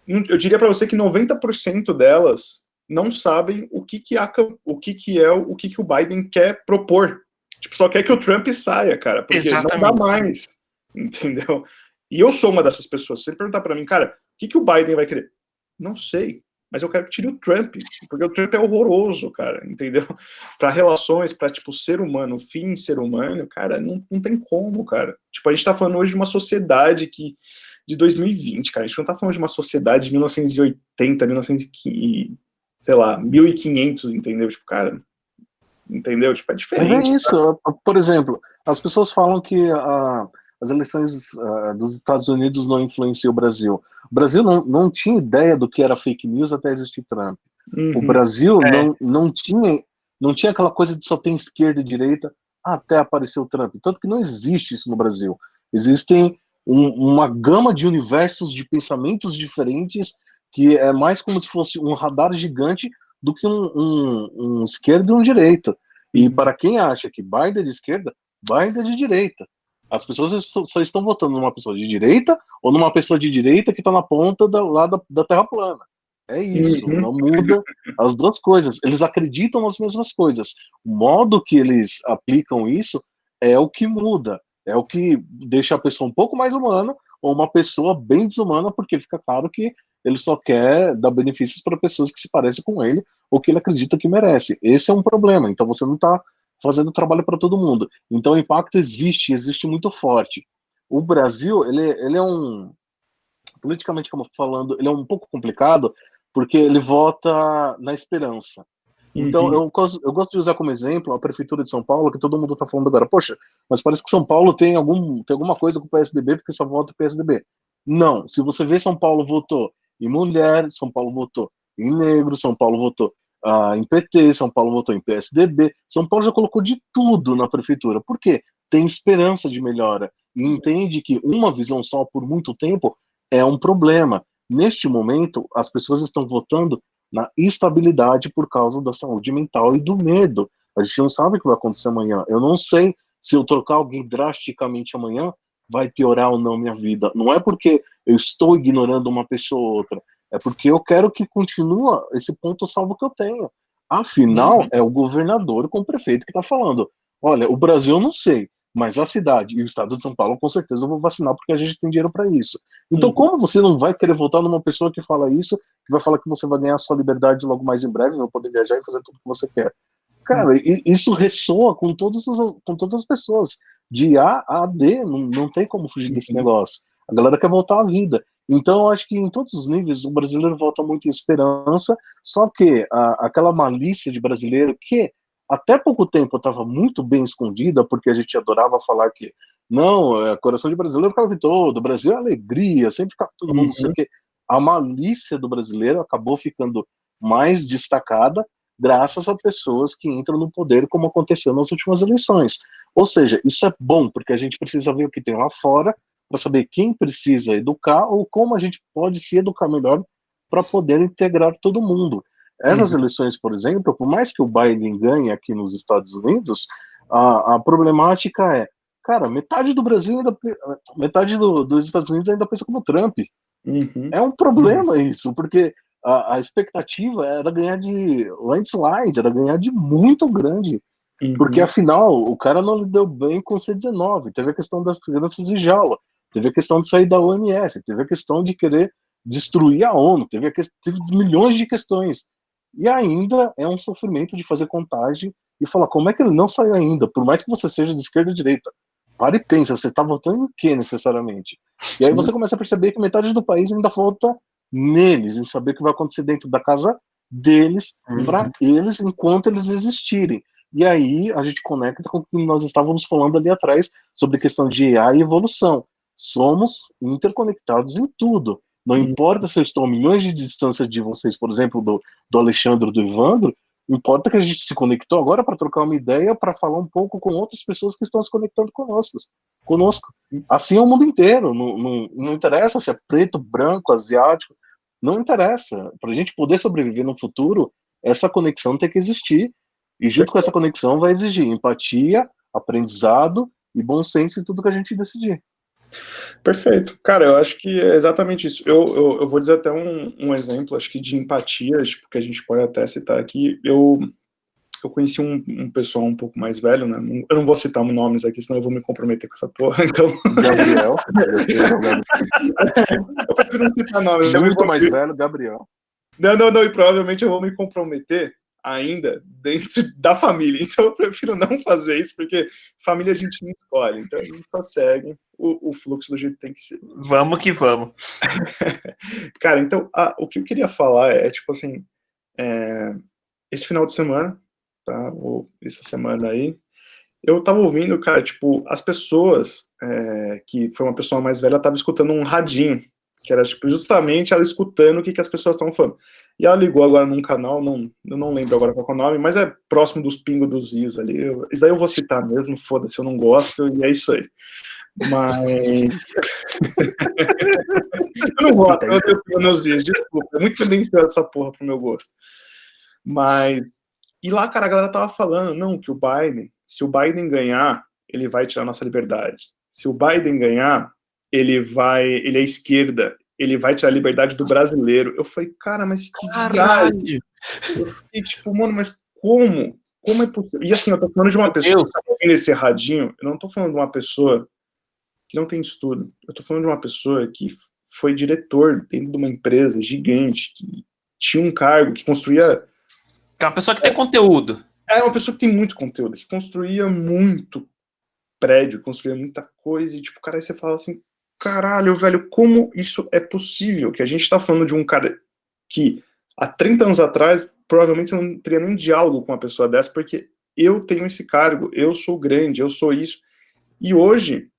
eu diria para você que 90% delas não sabem o que o Biden quer propor. Tipo, só quer que o Trump saia, cara, porque exatamente. Não dá mais, entendeu? E eu sou uma dessas pessoas. Se você perguntar para mim, cara, o que o Biden vai querer? Não sei, mas eu quero que tire o Trump, porque o Trump é horroroso, cara, entendeu? Para relações, para, tipo, ser humano, fim ser humano, cara, não tem como, cara. Tipo, a gente tá falando hoje de uma sociedade de 2020, cara, a gente não tá falando de uma sociedade de 1980, 1915, sei lá, 1500, entendeu? Tipo, cara, entendeu? Tipo, é diferente. Mas é isso, por exemplo, as pessoas falam que as eleições dos Estados Unidos não influenciam o Brasil. O Brasil não tinha ideia do que era fake news até existir Trump. O Brasil não tinha aquela coisa de só ter esquerda e direita até aparecer o Trump. Tanto que não existe isso no Brasil. Existem uma gama de universos de pensamentos diferentes que é mais como se fosse um radar gigante do que um esquerdo e um direito. E para quem acha que Biden é de esquerda, Biden é de direita. As pessoas só estão votando numa pessoa de direita ou numa pessoa de direita que está na ponta da Terra plana. É isso, não muda as duas coisas. Eles acreditam nas mesmas coisas. O modo que eles aplicam isso é o que muda. É o que deixa a pessoa um pouco mais humana ou uma pessoa bem desumana, porque fica claro que ele só quer dar benefícios para pessoas que se parecem com ele ou que ele acredita que merece. Esse é um problema. Então você não está fazendo trabalho para todo mundo. Então o impacto existe muito forte. O Brasil, ele é politicamente como falando, ele é um pouco complicado, porque ele vota na esperança. Então, eu gosto de usar como exemplo a Prefeitura de São Paulo, que todo mundo está falando agora, poxa, mas parece que São Paulo tem alguma coisa com o PSDB, porque só vota o PSDB. Não, se você vê, São Paulo votou em mulher, São Paulo votou em negro, São Paulo votou em PT, São Paulo votou em PSDB, São Paulo já colocou de tudo na Prefeitura. Por quê? Tem esperança de melhora. e entende que uma visão só por muito tempo é um problema. Neste momento, as pessoas estão votando na instabilidade por causa da saúde mental e do medo. A gente não sabe o que vai acontecer amanhã. Eu não sei se eu trocar alguém drasticamente amanhã vai piorar ou não minha vida. Não é porque eu estou ignorando uma pessoa ou outra, é porque eu quero que continue esse ponto salvo que eu tenho. Afinal, é o governador com o prefeito que está falando. Olha, o Brasil eu não sei, mas a cidade e o estado de São Paulo com certeza eu vou vacinar porque a gente tem dinheiro para isso. Então, como você não vai querer votar numa pessoa que fala isso, que vai falar que você vai ganhar a sua liberdade logo mais em breve, vai poder viajar e fazer tudo que você quer? Cara, isso ressoa com todas as pessoas. De A a D, não tem como fugir desse negócio. A galera quer voltar à vida. Então, eu acho que em todos os níveis o brasileiro volta muito em esperança, só que aquela malícia de brasileiro que até pouco tempo estava muito bem escondida, porque a gente adorava falar que não, coração de brasileiro cabe todo, o Brasil é alegria, sempre fica todo mundo, não sei o quê. A malícia do brasileiro acabou ficando mais destacada graças a pessoas que entram no poder, como aconteceu nas últimas eleições. Ou seja, isso é bom, porque a gente precisa ver o que tem lá fora, para saber quem precisa educar ou como a gente pode se educar melhor para poder integrar todo mundo. Essas eleições, por exemplo, por mais que o Biden ganhe aqui nos Estados Unidos, a problemática é, cara, metade do Brasil ainda, metade dos Estados Unidos ainda pensa como Trump. É um problema isso, porque a expectativa era ganhar de landslide, era ganhar de muito grande. Porque, afinal, o cara não lidou bem com o C-19. Teve a questão das crianças em jaula, teve a questão de sair da OMS, teve a questão de querer destruir a ONU, teve milhões de questões. E ainda é um sofrimento de fazer contagem e falar, como é que ele não saiu ainda? Por mais que você seja de esquerda ou direita. Para e pensa, você está votando em quê, necessariamente? E aí você começa a perceber que metade do país ainda vota neles, em saber o que vai acontecer dentro da casa deles, para eles, enquanto eles existirem. E aí a gente conecta com o que nós estávamos falando ali atrás sobre questão de AI e evolução. Somos interconectados em tudo. Não importa se eu estou a milhões de distância de vocês, por exemplo, do Alexandre, do Ivandro, importa que a gente se conectou agora para trocar uma ideia, para falar um pouco com outras pessoas que estão se conectando conosco. Assim é o mundo inteiro. Não interessa se é preto, branco, asiático. Não interessa. Para a gente poder sobreviver no futuro, essa conexão tem que existir. E junto com essa conexão vai exigir empatia, aprendizado e bom senso em tudo que a gente decidir. Perfeito. Cara, eu acho que é exatamente isso. Eu vou dizer até um exemplo, acho que de empatia, tipo, que a gente pode até citar aqui. Eu conheci um pessoal um pouco mais velho, né? Eu não vou citar nomes aqui, senão eu vou me comprometer com essa porra, então... Gabriel. Eu prefiro não citar nomes. Muito mais velho, Gabriel. Não, e provavelmente eu vou me comprometer ainda dentro da família, então eu prefiro não fazer isso, porque família a gente não escolhe, então a gente só segue o fluxo do jeito que tem que ser. Vamos que vamos. Cara, então, o que eu queria falar é, tipo assim, esse final de semana, tá, ou essa semana aí, eu tava ouvindo, cara, tipo, as pessoas, que foi uma pessoa mais velha, tava escutando um radinho, que era, tipo, justamente ela escutando o que as pessoas estavam falando. E ela ligou agora num canal, eu não lembro agora qual é o nome, mas é próximo dos Pingos dos Is ali. Isso daí eu vou citar mesmo, foda-se, eu não gosto, e é isso aí. Mas... eu não gosto, eu tenho Pingos nos Is, desculpa, é muito tendencioso essa porra pro meu gosto. Mas... E lá, cara, a galera tava falando, não, que o Biden, se o Biden ganhar, ele vai tirar nossa liberdade. Se o Biden ganhar, ele é esquerda, ele vai tirar a liberdade do brasileiro. Eu falei, cara, mas que viagem. Eu fiquei tipo, mano, mas como? Como é possível? E assim, eu tô falando de uma pessoa que tá ouvindo esse radinho, eu não tô falando de uma pessoa que não tem estudo, eu tô falando de uma pessoa que foi diretor dentro de uma empresa gigante, que tinha um cargo, que construía... É uma pessoa que tem conteúdo. É uma pessoa que tem muito conteúdo, que construía muito prédio, construía muita coisa, e tipo, cara, aí você fala assim, caralho, velho, como isso é possível? Que a gente tá falando de um cara que há 30 anos atrás, provavelmente você não teria nem diálogo com uma pessoa dessa, porque eu tenho esse cargo, eu sou grande, eu sou isso. E hoje,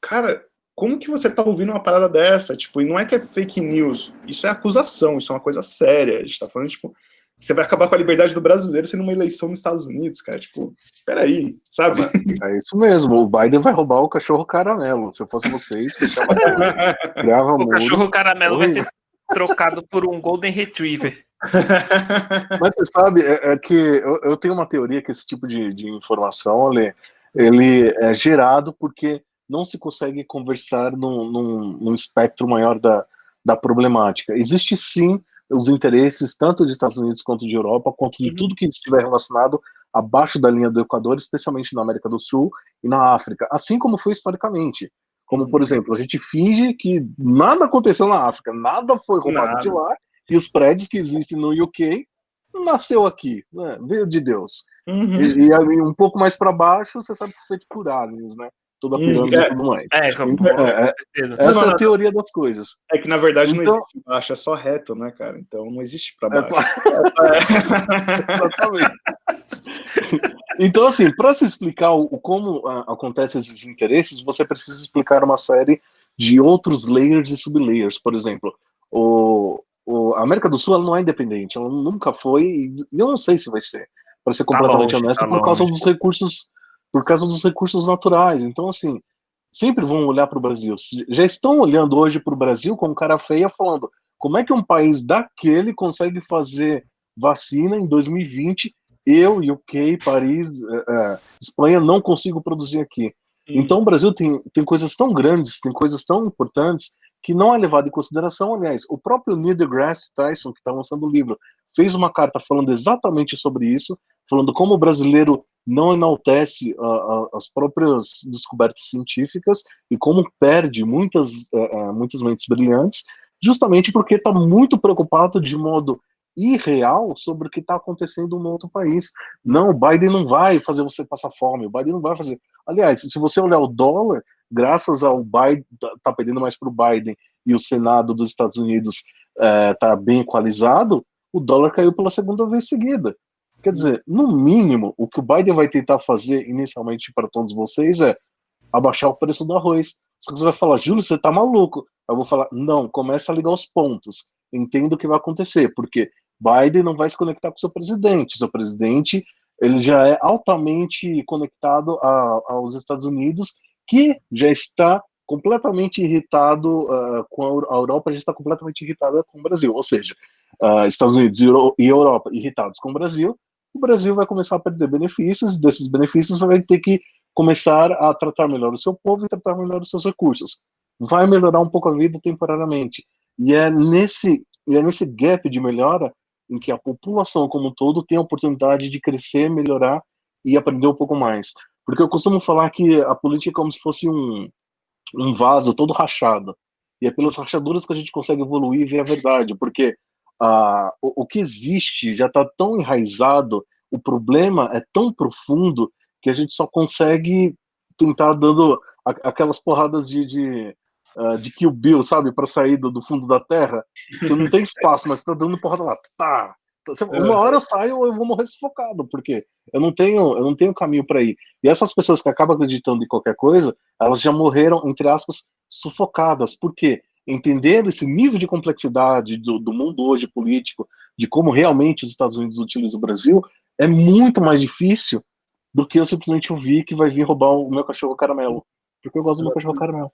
cara, como que você tá ouvindo uma parada dessa? Tipo, e não é que é fake news, isso é acusação, isso é uma coisa séria. A gente tá falando, tipo, você vai acabar com a liberdade do brasileiro sendo uma eleição nos Estados Unidos, cara. Tipo, peraí, sabe? É isso mesmo, o Biden vai roubar o cachorro caramelo. Se eu fosse vocês, fechava tudo, criava O muro. cachorro caramelo vai ser trocado por um Golden Retriever. Mas você sabe, que eu tenho uma teoria que esse tipo de informação, ele é gerado porque não se consegue conversar num espectro maior da problemática. Existe sim os interesses tanto dos Estados Unidos quanto de Europa, quanto de tudo que estiver relacionado abaixo da linha do Equador, especialmente na América do Sul e na África, assim como foi historicamente. Como, por exemplo, a gente finge que nada aconteceu na África, nada foi roubado de lá, e os prédios que existem no UK nasceu aqui, né? Veio de Deus. E aí, um pouco mais para baixo, você sabe que foi feito por aliens, né? Toda a pirâmide e tudo mais. Essa é a teoria das coisas. É que, na verdade, não existe baixo, é só reto, né, cara? Então, não existe para baixo. Exatamente. Então, assim, para se explicar como acontecem esses interesses, você precisa explicar uma série de outros layers e sublayers. Por exemplo, a América do Sul ela não é independente, ela nunca foi, e eu não sei se vai ser, para ser completamente honesto, por causa dos recursos naturais. Então, assim, sempre vão olhar para o Brasil. Já estão olhando hoje para o Brasil com cara feia, falando como é que um país daquele consegue fazer vacina em 2020, eu, UK, Paris, Espanha, não consigo produzir aqui. Então, o Brasil tem coisas tão grandes, tem coisas tão importantes, que não é levado em consideração. Aliás, o próprio Neil deGrasse Tyson, que está lançando o livro, fez uma carta falando exatamente sobre isso, falando como o brasileiro não enaltece as próprias descobertas científicas e como perde muitas mentes brilhantes, justamente porque está muito preocupado de modo irreal sobre o que está acontecendo no outro país. Não, o Biden não vai fazer você passar fome, o Biden não vai fazer. Aliás, se você olhar o dólar, graças ao Biden, tá perdendo mais para o Biden e o Senado dos Estados Unidos tá bem equalizado, o dólar caiu pela segunda vez seguida. Quer dizer, no mínimo, o que o Biden vai tentar fazer inicialmente para todos vocês é abaixar o preço do arroz. Você vai falar, Júlio, você tá maluco. Eu vou falar, não, começa a ligar os pontos. Entenda o que vai acontecer, porque Biden não vai se conectar com o seu presidente. Seu presidente, ele já é altamente conectado aos Estados Unidos, que já está completamente irritado com a Europa, já está completamente irritada com o Brasil. Ou seja, Estados Unidos e Europa irritados com o Brasil vai começar a perder benefícios, e desses benefícios vai ter que começar a tratar melhor o seu povo e tratar melhor os seus recursos. Vai melhorar um pouco a vida temporariamente. E é nesse gap de melhora em que a população como um todo tem a oportunidade de crescer, melhorar e aprender um pouco mais. Porque eu costumo falar que a política é como se fosse um vaso todo rachado. E é pelas rachaduras que a gente consegue evoluir e ver a verdade. Porque o que existe já está tão enraizado, o problema é tão profundo que a gente só consegue tentar dando aquelas porradas de Kill Bill, sabe? Para sair do fundo da terra. Você não tem espaço, mas você tá dando porrada lá. Tá. Uma hora eu saio ou eu vou morrer sufocado, porque eu não tenho caminho para ir. E essas pessoas que acabam acreditando em qualquer coisa, elas já morreram, entre aspas, sufocadas. Por quê? Entender esse nível de complexidade do mundo hoje político, de como realmente os Estados Unidos utilizam o Brasil, é muito mais difícil do que eu simplesmente ouvir que vai vir roubar o meu cachorro caramelo. Porque eu gosto do meu cachorro caramelo.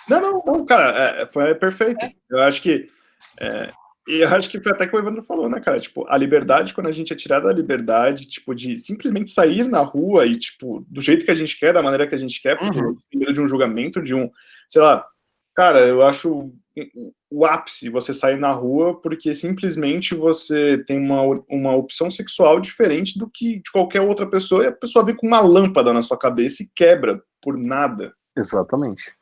Não, cara, foi perfeito. Eu acho que foi até que o Evandro falou, né, cara? Tipo, a liberdade, quando a gente é tirada da liberdade, tipo, de simplesmente sair na rua e, tipo, do jeito que a gente quer, da maneira que a gente quer, porque tem medo de um julgamento, sei lá, cara, eu acho o ápice você sair na rua porque simplesmente você tem uma opção sexual diferente do que de qualquer outra pessoa e a pessoa vem com uma lâmpada na sua cabeça e quebra por nada. Exatamente.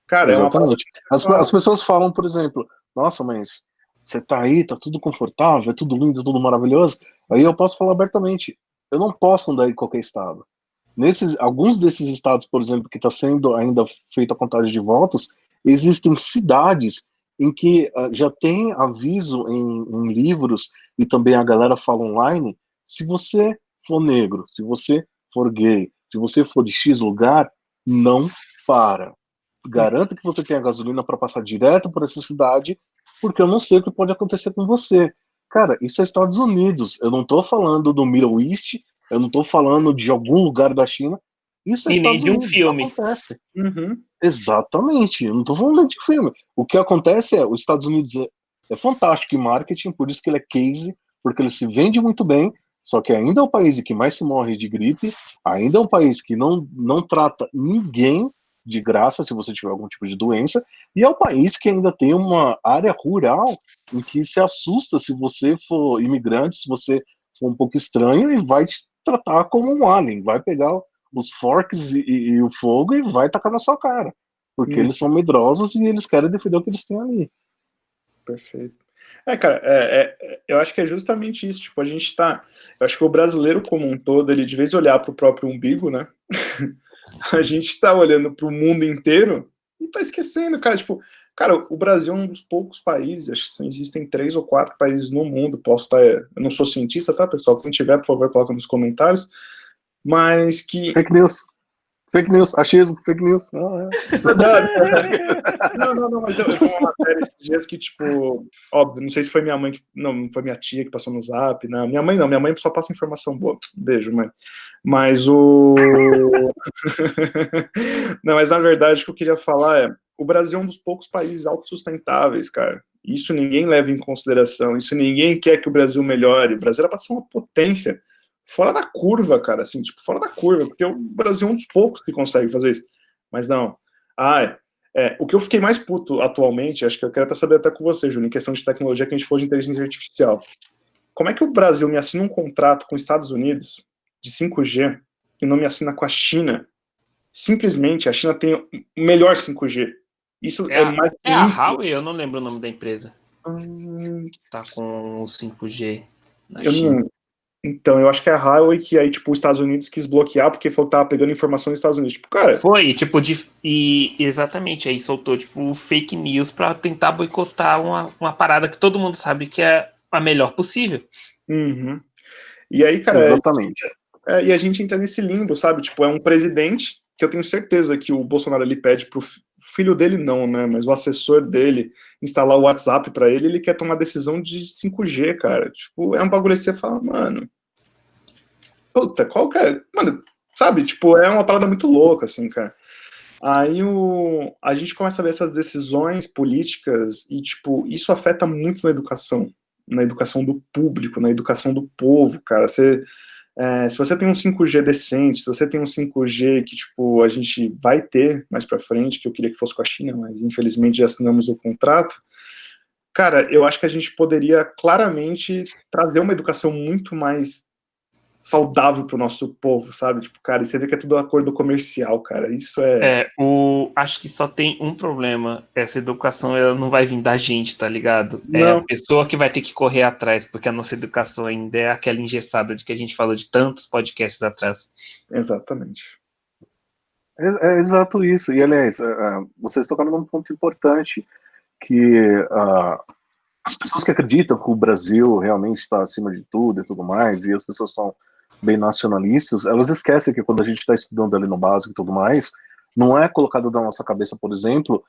Cara, exatamente. As pessoas falam, por exemplo, nossa, mas você tá aí, tá tudo confortável, é tudo lindo, tudo maravilhoso. Aí eu posso falar abertamente, eu não posso andar em qualquer estado. Alguns desses estados, por exemplo, que está sendo ainda feita a contagem de votos, existem cidades em que já tem aviso em livros e também a galera fala online, se você for negro, se você for gay, se você for de X lugar, não para. Garanta que você tenha gasolina para passar direto por essa cidade, porque eu não sei o que pode acontecer com você. Cara, isso é Estados Unidos. Eu não tô falando do Middle East, eu não tô falando de algum lugar da China. Isso é E nem Estados de um Unidos, filme. acontece. Uhum. Exatamente, eu não tô falando de filme. O que acontece é, os Estados Unidos é fantástico em marketing, por isso que ele é case, porque ele se vende muito bem, só que ainda é o país que mais se morre de gripe, ainda é um país que não trata ninguém de graça se você tiver algum tipo de doença, e é o país que ainda tem uma área rural em que se assusta se você for imigrante, se você for um pouco estranho, e vai te tratar como um alien, vai pegar os forks e o fogo e vai tacar na sua cara. Porque eles são medrosos e eles querem defender o que eles têm ali. Perfeito. Cara, eu acho que é justamente isso. Tipo, a gente tá. Eu acho que o brasileiro como um todo, ele de vez em olhar pro próprio umbigo, né? A gente tá olhando pro mundo inteiro e tá esquecendo, cara. Tipo, cara, o Brasil é um dos poucos países, acho que existem 3 ou 4 países no mundo. Posso estar. Eu não sou cientista, tá, pessoal? Quem tiver, por favor, coloca nos comentários. Mas que. Fake news. Fake news, achismo, fake news. Não, Verdade. Não, mas eu vi uma matéria esses dias que, tipo, óbvio, não sei se foi minha mãe, não foi minha tia que passou no Zap, não, minha mãe só passa informação boa, beijo, mãe. Mas não, mas na verdade o que eu queria falar é, o Brasil é um dos poucos países autossustentáveis, cara, isso ninguém leva em consideração, isso ninguém quer que o Brasil melhore, o Brasil era para ser uma potência, fora da curva, cara, assim, tipo, fora da curva, porque o Brasil é um dos poucos que consegue fazer isso, mas não. O que eu fiquei mais puto atualmente, acho que eu quero até saber até com você, Júlio, em questão de tecnologia, que a gente for de inteligência artificial. Como é que o Brasil me assina um contrato com os Estados Unidos de 5G e não me assina com a China? Simplesmente, a China tem o melhor 5G. Isso é mais... É a Huawei? Eu não lembro o nome da empresa. Hum, Tá com o 5G na eu China. não... Então, eu acho que é a Huawei que aí, tipo, os Estados Unidos quis bloquear porque falou que tava pegando informação dos Estados Unidos. Tipo, cara... Foi, tipo, e exatamente, aí soltou, tipo, fake news pra tentar boicotar uma parada que todo mundo sabe que é a melhor possível. Uhum. E aí, cara, exatamente. e a gente entra nesse limbo, sabe? Tipo, é um presidente que eu tenho certeza que o Bolsonaro ele pede pro filho dele não, né? Mas o assessor dele instalar o WhatsApp pra ele, ele quer tomar decisão de 5G, cara. Tipo, é um bagulho que você fala, mano. Puta, qual que é? Mano, sabe? Tipo, é uma parada muito louca, assim, cara. Aí a gente começa a ver essas decisões políticas e, tipo, isso afeta muito na educação do público, na educação do povo, cara. Se você tem um 5G decente, se você tem um 5G que, tipo, a gente vai ter mais pra frente, que eu queria que fosse com a China, mas infelizmente já assinamos o contrato, cara, eu acho que a gente poderia claramente trazer uma educação muito mais saudável pro nosso povo, sabe? Tipo, cara, e você vê que é tudo acordo comercial, cara, isso é... Acho que só tem um problema. Essa educação ela não vai vir da gente, tá ligado? É a Não, pessoa que vai ter que correr atrás, porque a nossa educação ainda é aquela engessada de que a gente falou de tantos podcasts atrás. exatamente. É exato isso. E, aliás, vocês tocaram num ponto importante, que as pessoas que acreditam que o Brasil realmente está acima de tudo e tudo mais, e as pessoas são bem nacionalistas, elas esquecem que quando a gente está estudando ali no básico e tudo mais, não é colocado na nossa cabeça, por exemplo,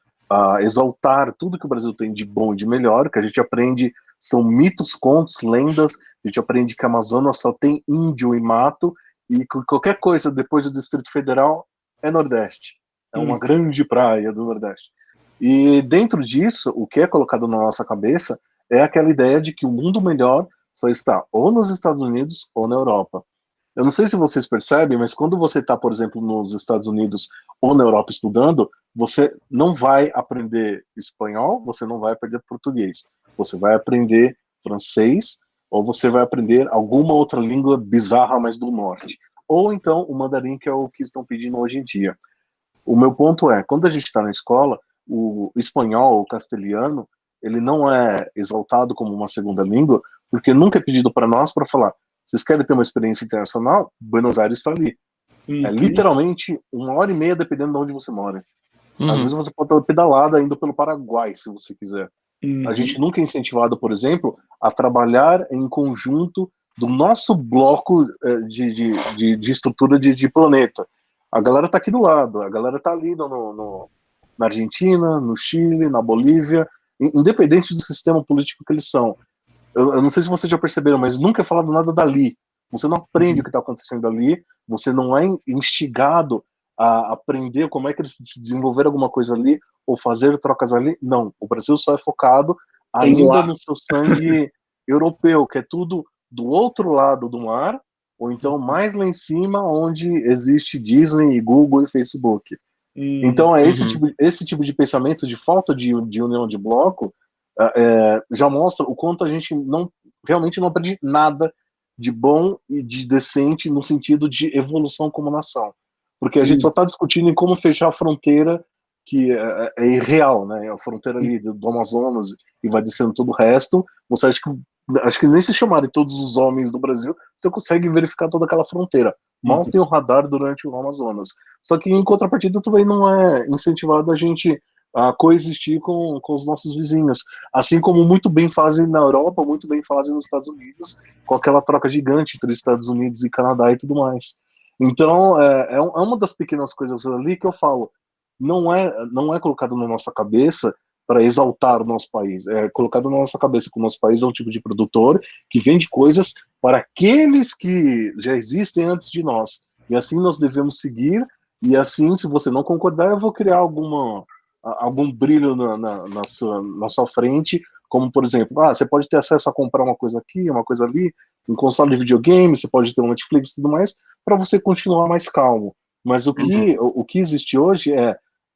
exaltar tudo que o Brasil tem de bom e de melhor, que a gente aprende são mitos, contos, lendas, a gente aprende que a Amazônia só tem índio e mato, e que qualquer coisa depois do Distrito Federal é Nordeste, é uma grande praia do Nordeste. E dentro disso, o que é colocado na nossa cabeça é aquela ideia de que o mundo melhor só está ou nos Estados Unidos ou na Europa. Eu não sei se vocês percebem, mas quando você está, por exemplo, nos Estados Unidos ou na Europa estudando, você não vai aprender espanhol, você não vai aprender português. Você vai aprender francês ou você vai aprender alguma outra língua bizarra, mas do norte. Ou então o mandarim, que é o que estão pedindo hoje em dia. O meu ponto é, quando a gente está na escola, o espanhol, o castelhano, ele não é exaltado como uma segunda língua, porque nunca é pedido para nós para falar, vocês querem ter uma experiência internacional? Buenos Aires está ali. É literalmente 1h30, dependendo de onde você mora. Às vezes você pode estar pedalada indo pelo Paraguai, se você quiser. A gente nunca é incentivado, por exemplo, a trabalhar em conjunto do nosso bloco de estrutura de planeta. A galera tá aqui do lado, a galera tá ali na Argentina, no Chile, na Bolívia, independente do sistema político que eles são. eu não sei se vocês já perceberam, mas nunca é falado nada dali. Você não aprende o que está acontecendo ali, você não é instigado a aprender como é que eles se desenvolveram alguma coisa ali, ou fazer trocas ali. Não, o Brasil só é focado ainda no seu sangue europeu, que é tudo do outro lado do mar, ou então mais lá em cima, onde existe Disney, Google e Facebook. Então, esse tipo de pensamento de falta de união de bloco já mostra o quanto a gente realmente não aprende nada de bom e de decente no sentido de evolução como nação. Porque a gente só está discutindo em como fechar a fronteira, que é irreal, né? A fronteira ali do Amazonas e vai descendo todo o resto. Você acho que nem se chamarem todos os homens do Brasil, você consegue verificar toda aquela fronteira. Mal tem o radar durante o Amazonas. Só que, em contrapartida, também não é incentivado a gente a coexistir com os nossos vizinhos. Assim como muito bem fazem na Europa, muito bem fazem nos Estados Unidos, com aquela troca gigante entre Estados Unidos e Canadá e tudo mais. Então, é uma das pequenas coisas ali que eu falo, não é colocado na nossa cabeça para exaltar o nosso país, é colocado na nossa cabeça que o nosso país é um tipo de produtor que vende coisas para aqueles que já existem antes de nós, e assim nós devemos seguir, e assim, se você não concordar, eu vou criar algum brilho na sua frente, como, por exemplo, você pode ter acesso a comprar uma coisa aqui, uma coisa ali, um console de videogame, você pode ter um Netflix e tudo mais, para você continuar mais calmo. Mas o que existe hoje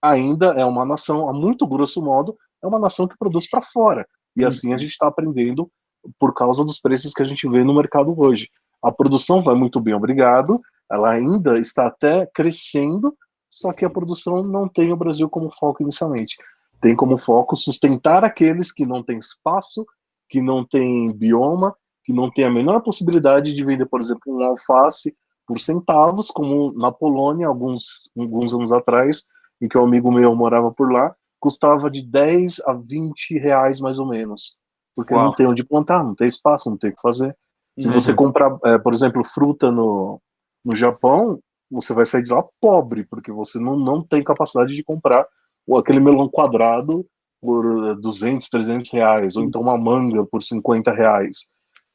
ainda é uma nação, a muito grosso modo, é uma nação que produz para fora. E assim a gente está aprendendo por causa dos preços que a gente vê no mercado hoje. A produção vai muito bem, obrigado. Ela ainda está até crescendo, só que a produção não tem o Brasil como foco inicialmente. Tem como foco sustentar aqueles que não têm espaço, que não têm bioma, que não têm a menor possibilidade de vender, por exemplo, um alface por centavos, como na Polônia, alguns anos atrás, em que um amigo meu morava por lá, custava de 10 a 20 reais, mais ou menos. Porque não tem onde plantar, não tem espaço, não tem o que fazer. Se você comprar, por exemplo, fruta no Japão, você vai sair de lá pobre, porque você não tem capacidade de comprar aquele melão quadrado por 200, 300 reais, ou então uma manga por 50 reais.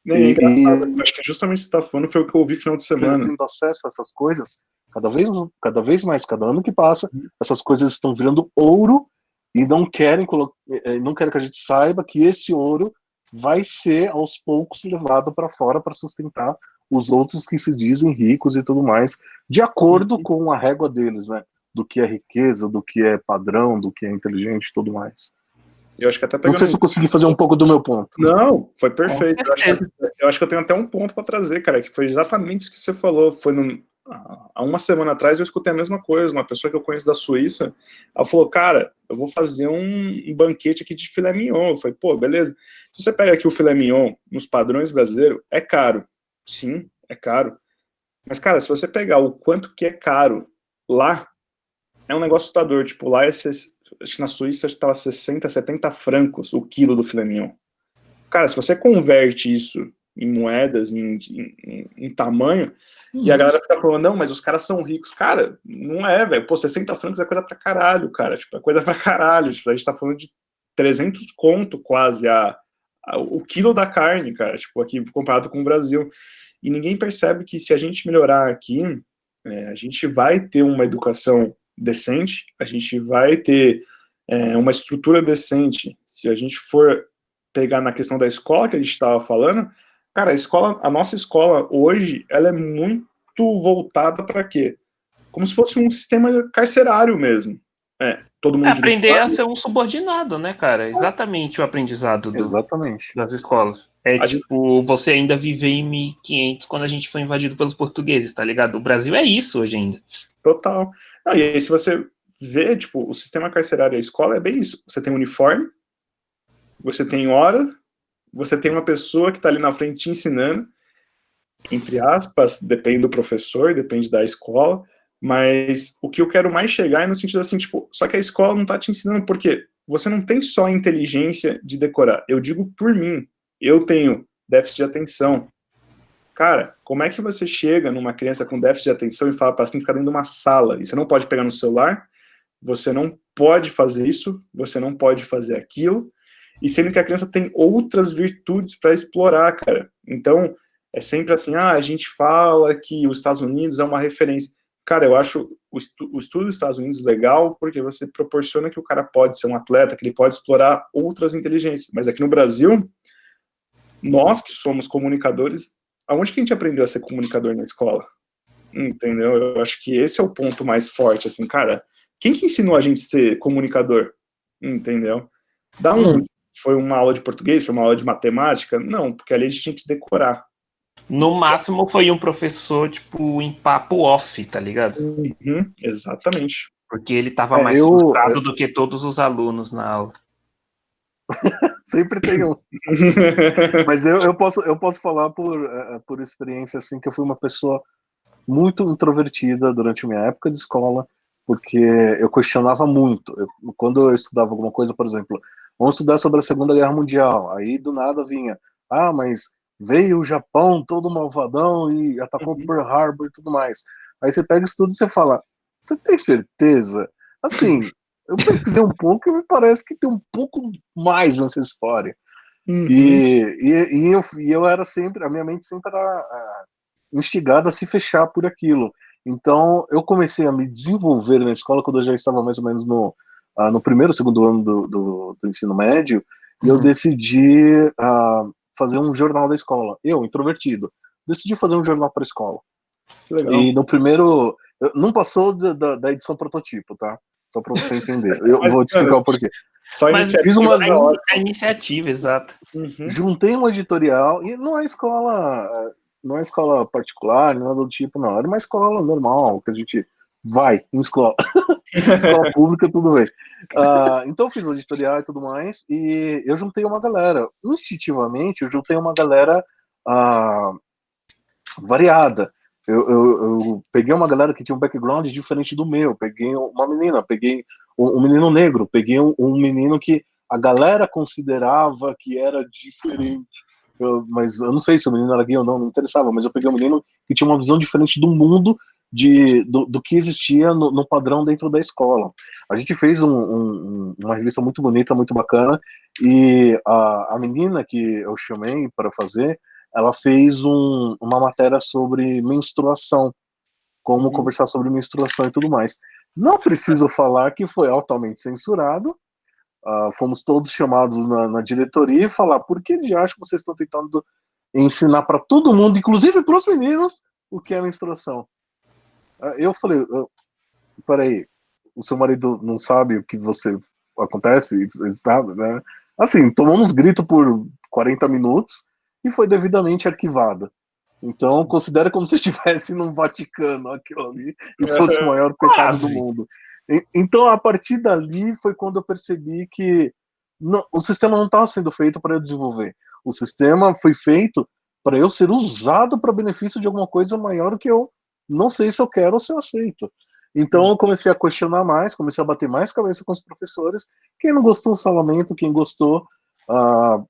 É engraçado, acho que justamente você está falando foi o que eu ouvi no final de semana. Tendo acesso a essas coisas, cada vez mais, cada ano que passa, essas coisas estão virando ouro e não querem que a gente saiba que esse ouro vai ser aos poucos levado para fora para sustentar os outros que se dizem ricos e tudo mais, de acordo com a régua deles, né? Do que é riqueza, do que é padrão, do que é inteligente e tudo mais. Eu acho que até não sei se eu consegui fazer um pouco do meu ponto. Não, foi perfeito. Eu acho que eu tenho até um ponto para trazer, cara, que foi exatamente isso que você falou. Há uma semana atrás eu escutei a mesma coisa. Uma pessoa que eu conheço da Suíça, ela falou, cara, eu vou fazer um banquete aqui de filé mignon. Eu falei, pô, beleza. Se você pega aqui o filé mignon nos padrões brasileiros, é caro. Sim, é caro. Mas, cara, se você pegar o quanto que é caro lá, é um negócio assustador. Tipo, lá acho que na Suíça estava 60, 70 francos o quilo do filé mignon. Cara, se você converte isso em moedas, em tamanho, e a galera fica falando, não, mas os caras são ricos. Cara, não é, velho. Pô, 60 francos é coisa pra caralho, cara. Tipo, é coisa pra caralho. Tipo, a gente tá falando de 300 conto quase o quilo da carne, cara. Tipo, aqui comparado com o Brasil. E ninguém percebe que se a gente melhorar aqui, a gente vai ter uma educação decente, a gente vai ter uma estrutura decente. Se a gente for pegar na questão da escola que a gente estava falando, cara, a nossa escola hoje, ela é muito voltada para quê? Como se fosse um sistema carcerário mesmo. Todo mundo aprender a ser um subordinado, né, cara? Exatamente o aprendizado das escolas. Você ainda viver em 1500 quando a gente foi invadido pelos portugueses, tá ligado? O Brasil é isso hoje ainda. Total. Não, e aí, se você vê, tipo, o sistema carcerário e a escola é bem isso. Você tem uniforme, você tem hora, você tem uma pessoa que tá ali na frente te ensinando, entre aspas, depende do professor, depende da escola, mas o que eu quero mais chegar é no sentido assim, tipo, só que a escola não tá te ensinando, porque você não tem só a inteligência de decorar. Eu digo por mim, eu tenho déficit de atenção. Cara, como é que você chega numa criança com déficit de atenção e fala para ela, você tem que ficar dentro de uma sala, e você não pode pegar no celular, você não pode fazer isso, você não pode fazer aquilo, e sendo que a criança tem outras virtudes para explorar, cara. Então, é sempre assim, a gente fala que os Estados Unidos é uma referência. Cara, eu acho o estudo dos Estados Unidos legal porque você proporciona que o cara pode ser um atleta, que ele pode explorar outras inteligências. Mas aqui no Brasil, nós que somos comunicadores, aonde que a gente aprendeu a ser comunicador na escola? Entendeu? Eu acho que esse é o ponto mais forte, assim, cara. Quem que ensinou a gente a ser comunicador? Entendeu? Da onde? Foi uma aula de português? Foi uma aula de matemática? Não, porque ali a gente tinha que decorar. No máximo foi um professor, tipo, em papo off, tá ligado? Uhum, exatamente. Porque ele tava mais frustrado do que todos os alunos na aula. Sempre tem um. Mas eu posso falar por experiência, assim, que eu fui uma pessoa muito introvertida durante a minha época de escola, porque eu questionava muito. Quando eu estudava alguma coisa, por exemplo, vamos estudar sobre a Segunda Guerra Mundial, aí do nada vinha, mas veio o Japão todo malvadão e atacou Pearl Harbor e tudo mais. Aí você pega isso tudo e você fala, você tem certeza? Assim, eu pesquisei um pouco e me parece que tem um pouco mais nessa história. Uhum. E eu era sempre, a minha mente sempre era instigada a se fechar por aquilo. Então, eu comecei a me desenvolver na escola quando eu já estava mais ou menos no primeiro, segundo ano do ensino médio, e eu decidi fazer um jornal da escola. Eu, introvertido, decidi fazer um jornal para a escola. Legal. E no primeiro, não passou da edição prototipo, tá? Só para você entender. Eu vou te explicar o porquê. Só Mas fiz a iniciativa, exato. Juntei um editorial, e não é escola particular, nada do tipo, não. Era uma escola normal, que a gente vai em escola. Escola pública, tudo bem. Então eu fiz o editorial e tudo mais, e eu juntei uma galera. Instintivamente, eu juntei uma galera variada. Eu peguei uma galera que tinha um background diferente do meu. Peguei uma menina, peguei um menino negro, peguei um menino que a galera considerava que era diferente. Mas eu não sei se o menino era gay ou não, não interessava. Mas eu peguei um menino que tinha uma visão diferente do mundo, do que existia no padrão dentro da escola. A gente fez uma revista muito bonita, muito bacana, e a menina que eu chamei para fazer, ela fez uma matéria sobre menstruação, como conversar sobre menstruação e tudo mais. Não preciso falar que foi altamente censurado. Fomos todos chamados na diretoria e falar por que de acho que vocês estão tentando ensinar para todo mundo, inclusive para os meninos, o que é menstruação. Eu falei, peraí, o seu marido não sabe o que você acontece, sabe, né? Assim, tomamos grito por 40 minutos e foi devidamente arquivada. Então, considera como se estivesse no Vaticano, aquilo ali, e fosse o maior pecado do mundo. Então, a partir dali, foi quando eu percebi que o sistema não estava sendo feito para eu desenvolver. O sistema foi feito para eu ser usado para benefício de alguma coisa maior que eu não sei se eu quero ou se eu aceito. Então, eu comecei a questionar mais, comecei a bater mais cabeça com os professores. Quem não gostou, lamento. Quem gostou,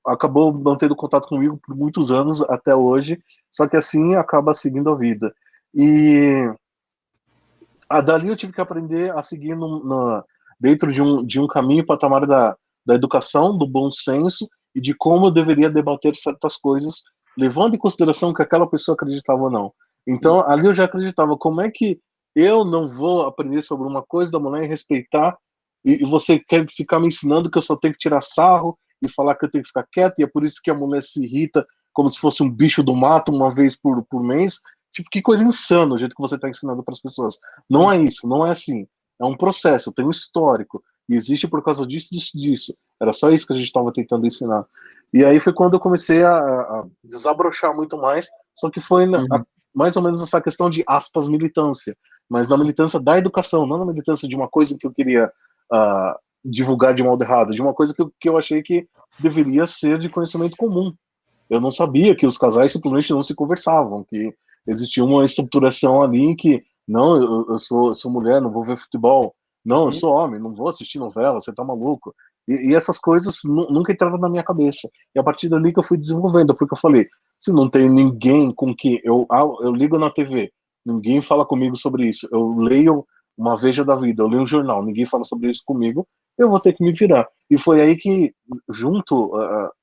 acabou mantendo contato comigo por muitos anos, até hoje. Só que assim, acaba seguindo a vida. E dali eu tive que aprender a seguir dentro de um caminho patamar da educação, do bom senso e de como eu deveria debater certas coisas, levando em consideração que aquela pessoa acreditava ou não. Então, ali eu já acreditava, como é que eu não vou aprender sobre uma coisa da mulher e respeitar, e você quer ficar me ensinando que eu só tenho que tirar sarro e falar que eu tenho que ficar quieto, e é por isso que a mulher se irrita como se fosse um bicho do mato uma vez por mês. Tipo, que coisa insana o jeito que você está ensinando para as pessoas. Não é isso, não é assim. É um processo, tem um histórico, e existe por causa disso, disso, disso. Era só isso que a gente estava tentando ensinar. E aí foi quando eu comecei a desabrochar muito mais, só que foi mais ou menos essa questão de, aspas, militância, mas na militância da educação, não na militância de uma coisa que eu queria divulgar de modo errado, de uma coisa que eu achei que deveria ser de conhecimento comum. Eu não sabia que os casais simplesmente não se conversavam, que existia uma estruturação ali em que, não, eu sou mulher, não vou ver futebol, não, eu sou homem, não vou assistir novela, você tá maluco. E essas coisas nunca entravam na minha cabeça. E a partir dali que eu fui desenvolvendo, porque eu falei, se não tem ninguém com que eu ligo na TV, ninguém fala comigo sobre isso, eu leio uma Veja da Vida, eu leio um jornal, ninguém fala sobre isso comigo, eu vou ter que me virar. E foi aí que, junto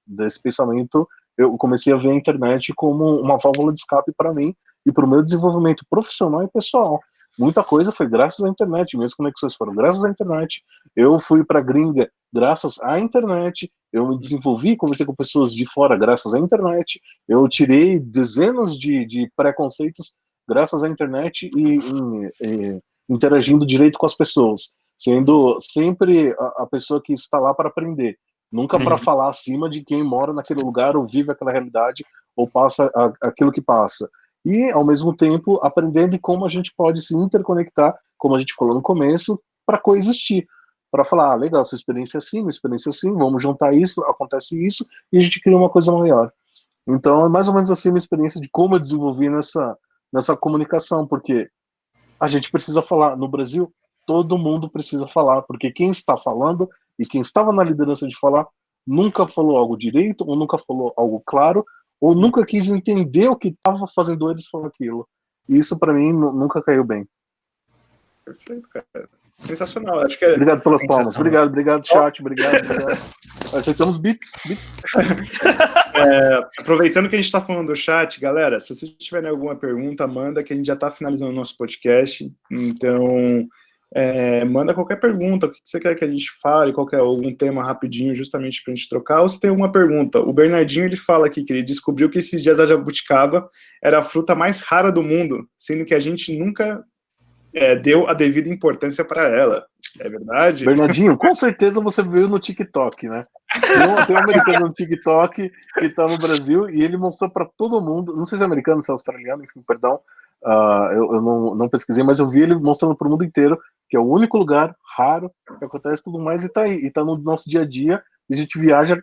desse pensamento, eu comecei a ver a internet como uma válvula de escape para mim e para o meu desenvolvimento profissional e pessoal. Muita coisa foi graças à internet, minhas conexões foram graças à internet, eu fui para a gringa graças à internet, eu me desenvolvi, conversei com pessoas de fora graças à internet, eu tirei dezenas de preconceitos graças à internet e interagindo direito com as pessoas, sendo sempre a pessoa que está lá para aprender, nunca para falar acima de quem mora naquele lugar ou vive aquela realidade ou passa aquilo que passa. E, ao mesmo tempo, aprendendo como a gente pode se interconectar, como a gente falou no começo, para coexistir. Para falar, legal, sua experiência é assim, minha experiência é assim, vamos juntar isso, acontece isso, e a gente cria uma coisa maior. Então, é mais ou menos assim a minha experiência de como eu desenvolvi nessa comunicação, porque a gente precisa falar. No Brasil, todo mundo precisa falar, porque quem está falando e quem estava na liderança de falar nunca falou algo direito, ou nunca falou algo claro, ou nunca quis entender o que estava fazendo eles falar aquilo. E isso, para mim, nunca caiu bem. Perfeito, cara. Sensacional. Acho que Obrigado pelas palmas. Obrigado, chat. Obrigado. Aceitamos bits. Aproveitando que a gente está falando do chat, galera, se vocês tiverem alguma pergunta, manda, que a gente já está finalizando o nosso podcast. Então, manda qualquer pergunta, o que você quer que a gente fale, algum tema rapidinho, justamente para a gente trocar, ou se tem alguma pergunta. O Bernardinho, ele fala aqui que ele descobriu que esses dias a jabuticaba era a fruta mais rara do mundo, sendo que a gente nunca deu a devida importância para ela. É verdade? Bernardinho, com certeza você viu no TikTok, né? Tem um americano no TikTok que está no Brasil e ele mostrou para todo mundo, não sei se é americano, se é australiano, enfim, perdão, eu não pesquisei, mas eu vi ele mostrando para o mundo inteiro que é o único lugar raro que acontece tudo mais e tá aí, e tá no nosso dia a dia, e a gente viaja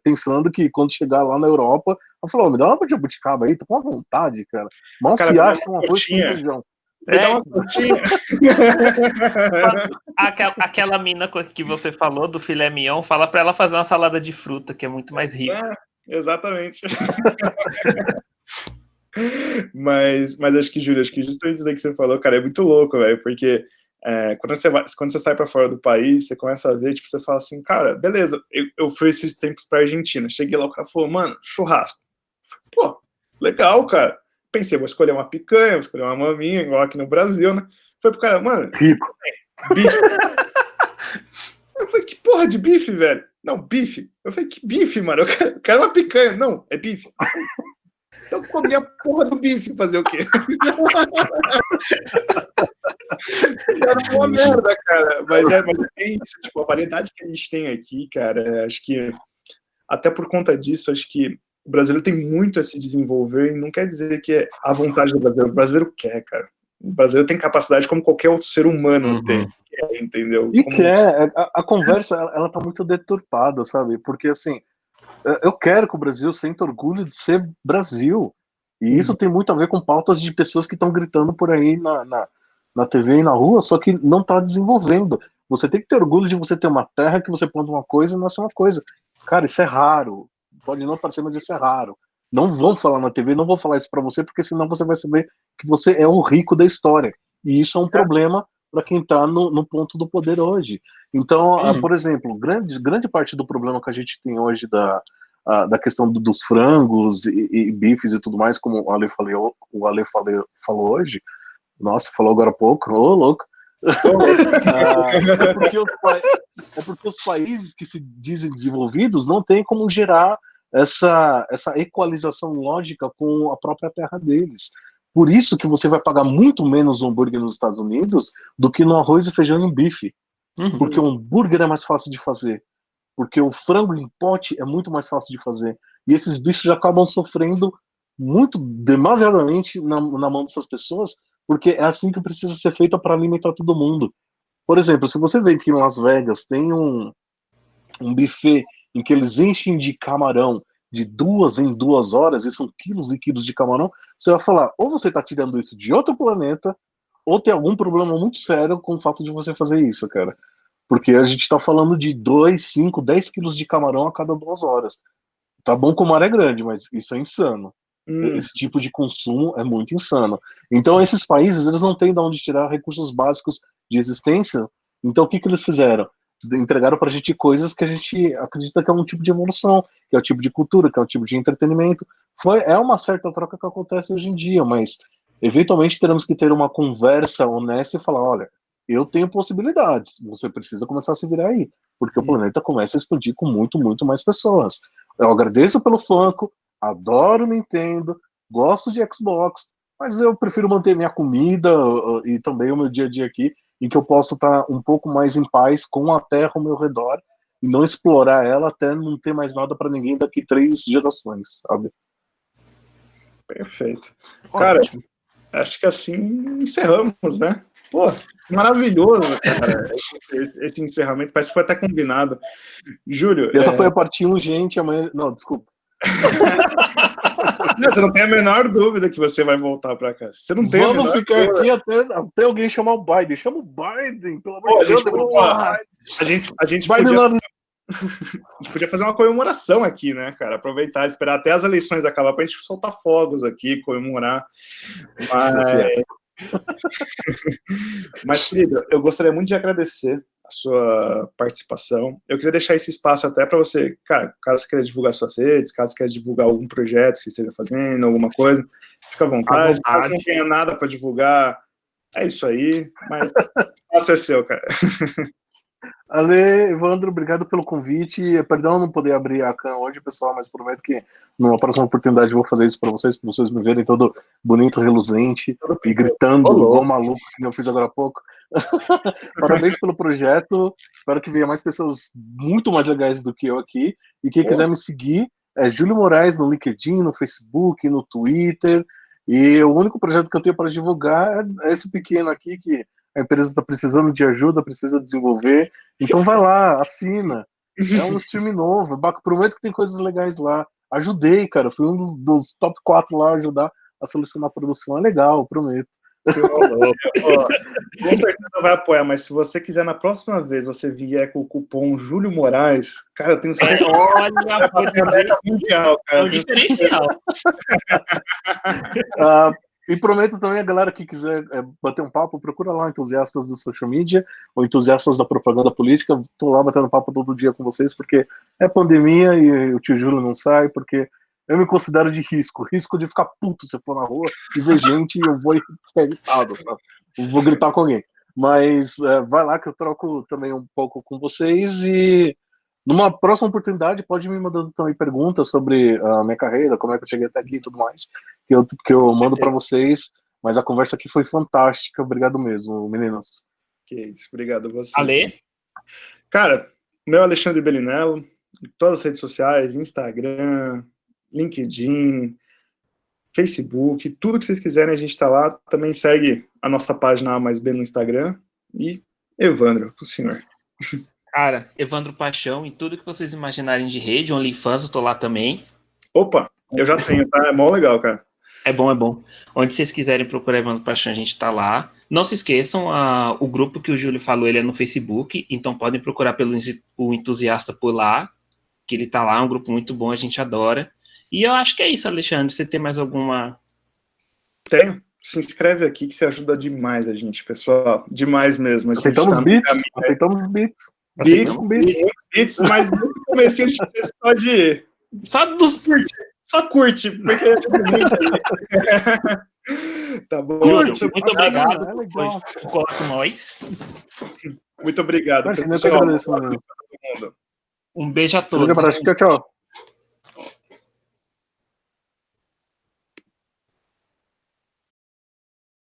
pensando que quando chegar lá na Europa, eu falo, me dá uma jabuticaba aí, tô com uma vontade, cara. Mal se acha um arroz com feijão. Me dá uma curtinha. Aquela mina que você falou do filé mignon, fala pra ela fazer uma salada de fruta, que é muito mais rica. Exatamente. mas acho que, Júlio, justamente isso aí que você falou, cara, é muito louco, velho, porque quando você sai pra fora do país, você começa a ver, tipo, você fala assim, cara, beleza, eu fui esses tempos pra Argentina, cheguei lá, o cara falou, mano, churrasco. Pô, legal, cara. Pensei, vou escolher uma picanha, vou escolher uma maminha, igual aqui no Brasil, né? Foi pro cara, mano, rico. Bife. Eu falei, que porra de bife, velho? Não, bife. Eu falei, que bife, mano? Eu quero uma picanha. Não, é bife. Então comi a porra do bife, fazer o quê? Era uma merda, cara. Mas é isso, tipo, a variedade que a gente tem aqui, cara, acho que até por conta disso, acho que o brasileiro tem muito a se desenvolver e não quer dizer que é a vontade do brasileiro. O brasileiro quer, cara. O brasileiro tem capacidade como qualquer outro ser humano tem, entendeu? E quer. A conversa, ela tá muito deturpada, sabe? Porque, assim, eu quero que o Brasil sinta orgulho de ser Brasil. E isso tem muito a ver com pautas de pessoas que estão gritando por aí na TV e na rua, só que não tá desenvolvendo. Você tem que ter orgulho de você ter uma terra que você planta uma coisa e nasce uma coisa. Cara, isso é raro. Pode não parecer, mas isso é raro. Não vão falar na TV, não vou falar isso para você, porque senão você vai saber que você é o rico da história. E isso é um problema para quem está no ponto do poder hoje. Então, por exemplo, grande parte do problema que a gente tem hoje da questão dos frangos e bifes e tudo mais, como o Ale falou hoje, nossa, falou agora há pouco, louco. É porque os países que se dizem desenvolvidos não têm como gerar essa equalização lógica com a própria terra deles. Por isso que você vai pagar muito menos um hambúrguer nos Estados Unidos do que no arroz e feijão e um bife. Porque o hambúrguer é mais fácil de fazer. Porque o frango em pote é muito mais fácil de fazer. E esses bichos já acabam sofrendo demasiadamente na mão dessas pessoas, porque é assim que precisa ser feito para alimentar todo mundo. Por exemplo, se você vê que em Las Vegas tem um buffet em que eles enchem de camarão de 2 em 2 horas, e são quilos e quilos de camarão, você vai falar, ou você está tirando isso de outro planeta, ou tem algum problema muito sério com o fato de você fazer isso, cara. Porque a gente está falando de 2, 5, 10 quilos de camarão a cada 2 horas. Tá bom que o mar é grande, mas isso é insano. Esse tipo de consumo é muito insano. Então, esses países, eles não têm de onde tirar recursos básicos de existência. Então, o que eles fizeram? entregaram pra gente coisas que a gente acredita que é um tipo de evolução, que é um tipo de cultura, que é um tipo de entretenimento. É uma certa troca que acontece hoje em dia, mas eventualmente teremos que ter uma conversa honesta e falar, olha, eu tenho possibilidades, você precisa começar a se virar aí, porque o planeta começa a explodir com muito, muito mais pessoas. Eu agradeço pelo Funko, adoro Nintendo, gosto de Xbox, mas eu prefiro manter minha comida e também o meu dia a dia aqui, em que eu posso estar um pouco mais em paz com a Terra ao meu redor e não explorar ela até não ter mais nada para ninguém daqui 3 gerações, sabe? Perfeito. Cara, acho que assim encerramos, né? Pô, maravilhoso, cara, esse encerramento, parece que foi até combinado. Júlio... E essa foi a parte 1, gente, amanhã... Não, desculpa. Não, você não tem a menor dúvida que você vai voltar para cá. Você não tem Vamos ficar dúvida. Aqui até alguém chamar o Biden. Chama o Biden, pelo amor de Deus. A gente podia fazer uma comemoração aqui, né, cara? Aproveitar, esperar até as eleições acabar pra gente soltar fogos aqui, comemorar. Mas, querido, eu gostaria muito de agradecer a sua participação. Eu queria deixar esse espaço até para você, cara, caso você queira divulgar suas redes, caso você queira divulgar algum projeto que você esteja fazendo, alguma coisa, fica à vontade. Caso não tenha nada para divulgar, é isso aí, mas o espaço é seu, cara. Ale, Evandro, obrigado pelo convite. Perdão não poder abrir a cam hoje, pessoal, mas prometo que numa próxima oportunidade eu vou fazer isso para vocês me verem todo bonito, reluzente e gritando igual maluco, que eu fiz agora há pouco. Parabéns pelo projeto. Espero que venha mais pessoas muito mais legais do que eu aqui. E quem quiser me seguir é Júlio Moraes no LinkedIn, no Facebook, no Twitter. E o único projeto que eu tenho para divulgar é esse pequeno aqui que a empresa está precisando de ajuda, precisa desenvolver. Então vai lá, assina. É um stream novo. Prometo que tem coisas legais lá. Ajudei, cara. Fui um dos top 4 lá, ajudar a selecionar a produção. É legal, prometo. Com certeza vai apoiar, mas se você quiser na próxima vez você vier com o cupom Júlio Moraes, cara, eu tenho certeza. Olha, mundial, cara. É um diferencial. E prometo também a galera que quiser bater um papo, procura lá entusiastas do social media ou entusiastas da propaganda política. Estou lá batendo papo todo dia com vocês, porque é pandemia e o tio Júlio não sai, porque eu me considero de risco de ficar puto se eu for na rua e ver gente e eu vou ficar irritado, sabe? Eu vou gritar com alguém. Mas vai lá que eu troco também um pouco com vocês e numa próxima oportunidade pode me mandando também perguntas sobre a minha carreira, como é que eu cheguei até aqui e tudo mais, que eu mando para vocês. Mas a conversa aqui foi fantástica. Obrigado mesmo, meninas. Que isso, obrigado a você. Ale? Cara, meu Alexandre Bellinello, em todas as redes sociais, Instagram, LinkedIn, Facebook, tudo que vocês quiserem a gente está lá. Também segue a nossa página A mais B no Instagram. E Evandro, o senhor. Cara, Evandro Paixão, em tudo que vocês imaginarem de rede, OnlyFans, eu tô lá também. Opa, eu já tenho, tá? É mó legal, cara. É bom, é bom. Onde vocês quiserem procurar Evandro Paixão, a gente tá lá. Não se esqueçam, o grupo que o Júlio falou, ele é no Facebook, então podem procurar pelo o Entusiasta por lá, que ele tá lá, é um grupo muito bom, a gente adora. E eu acho que é isso, Alexandre. Você tem mais alguma... Tenho. Se inscreve aqui que você ajuda demais a gente, pessoal. Demais mesmo. Aceitamos bits? Aceitamos bits. Bits, mas nesse comecinho a gente precisa só de... Só curte, porque tá bom. Júlio, muito obrigado por colar com nós. Muito obrigado. Imagina, pessoal. Eu que agradeço, um beijo a todos. Tchau, tchau.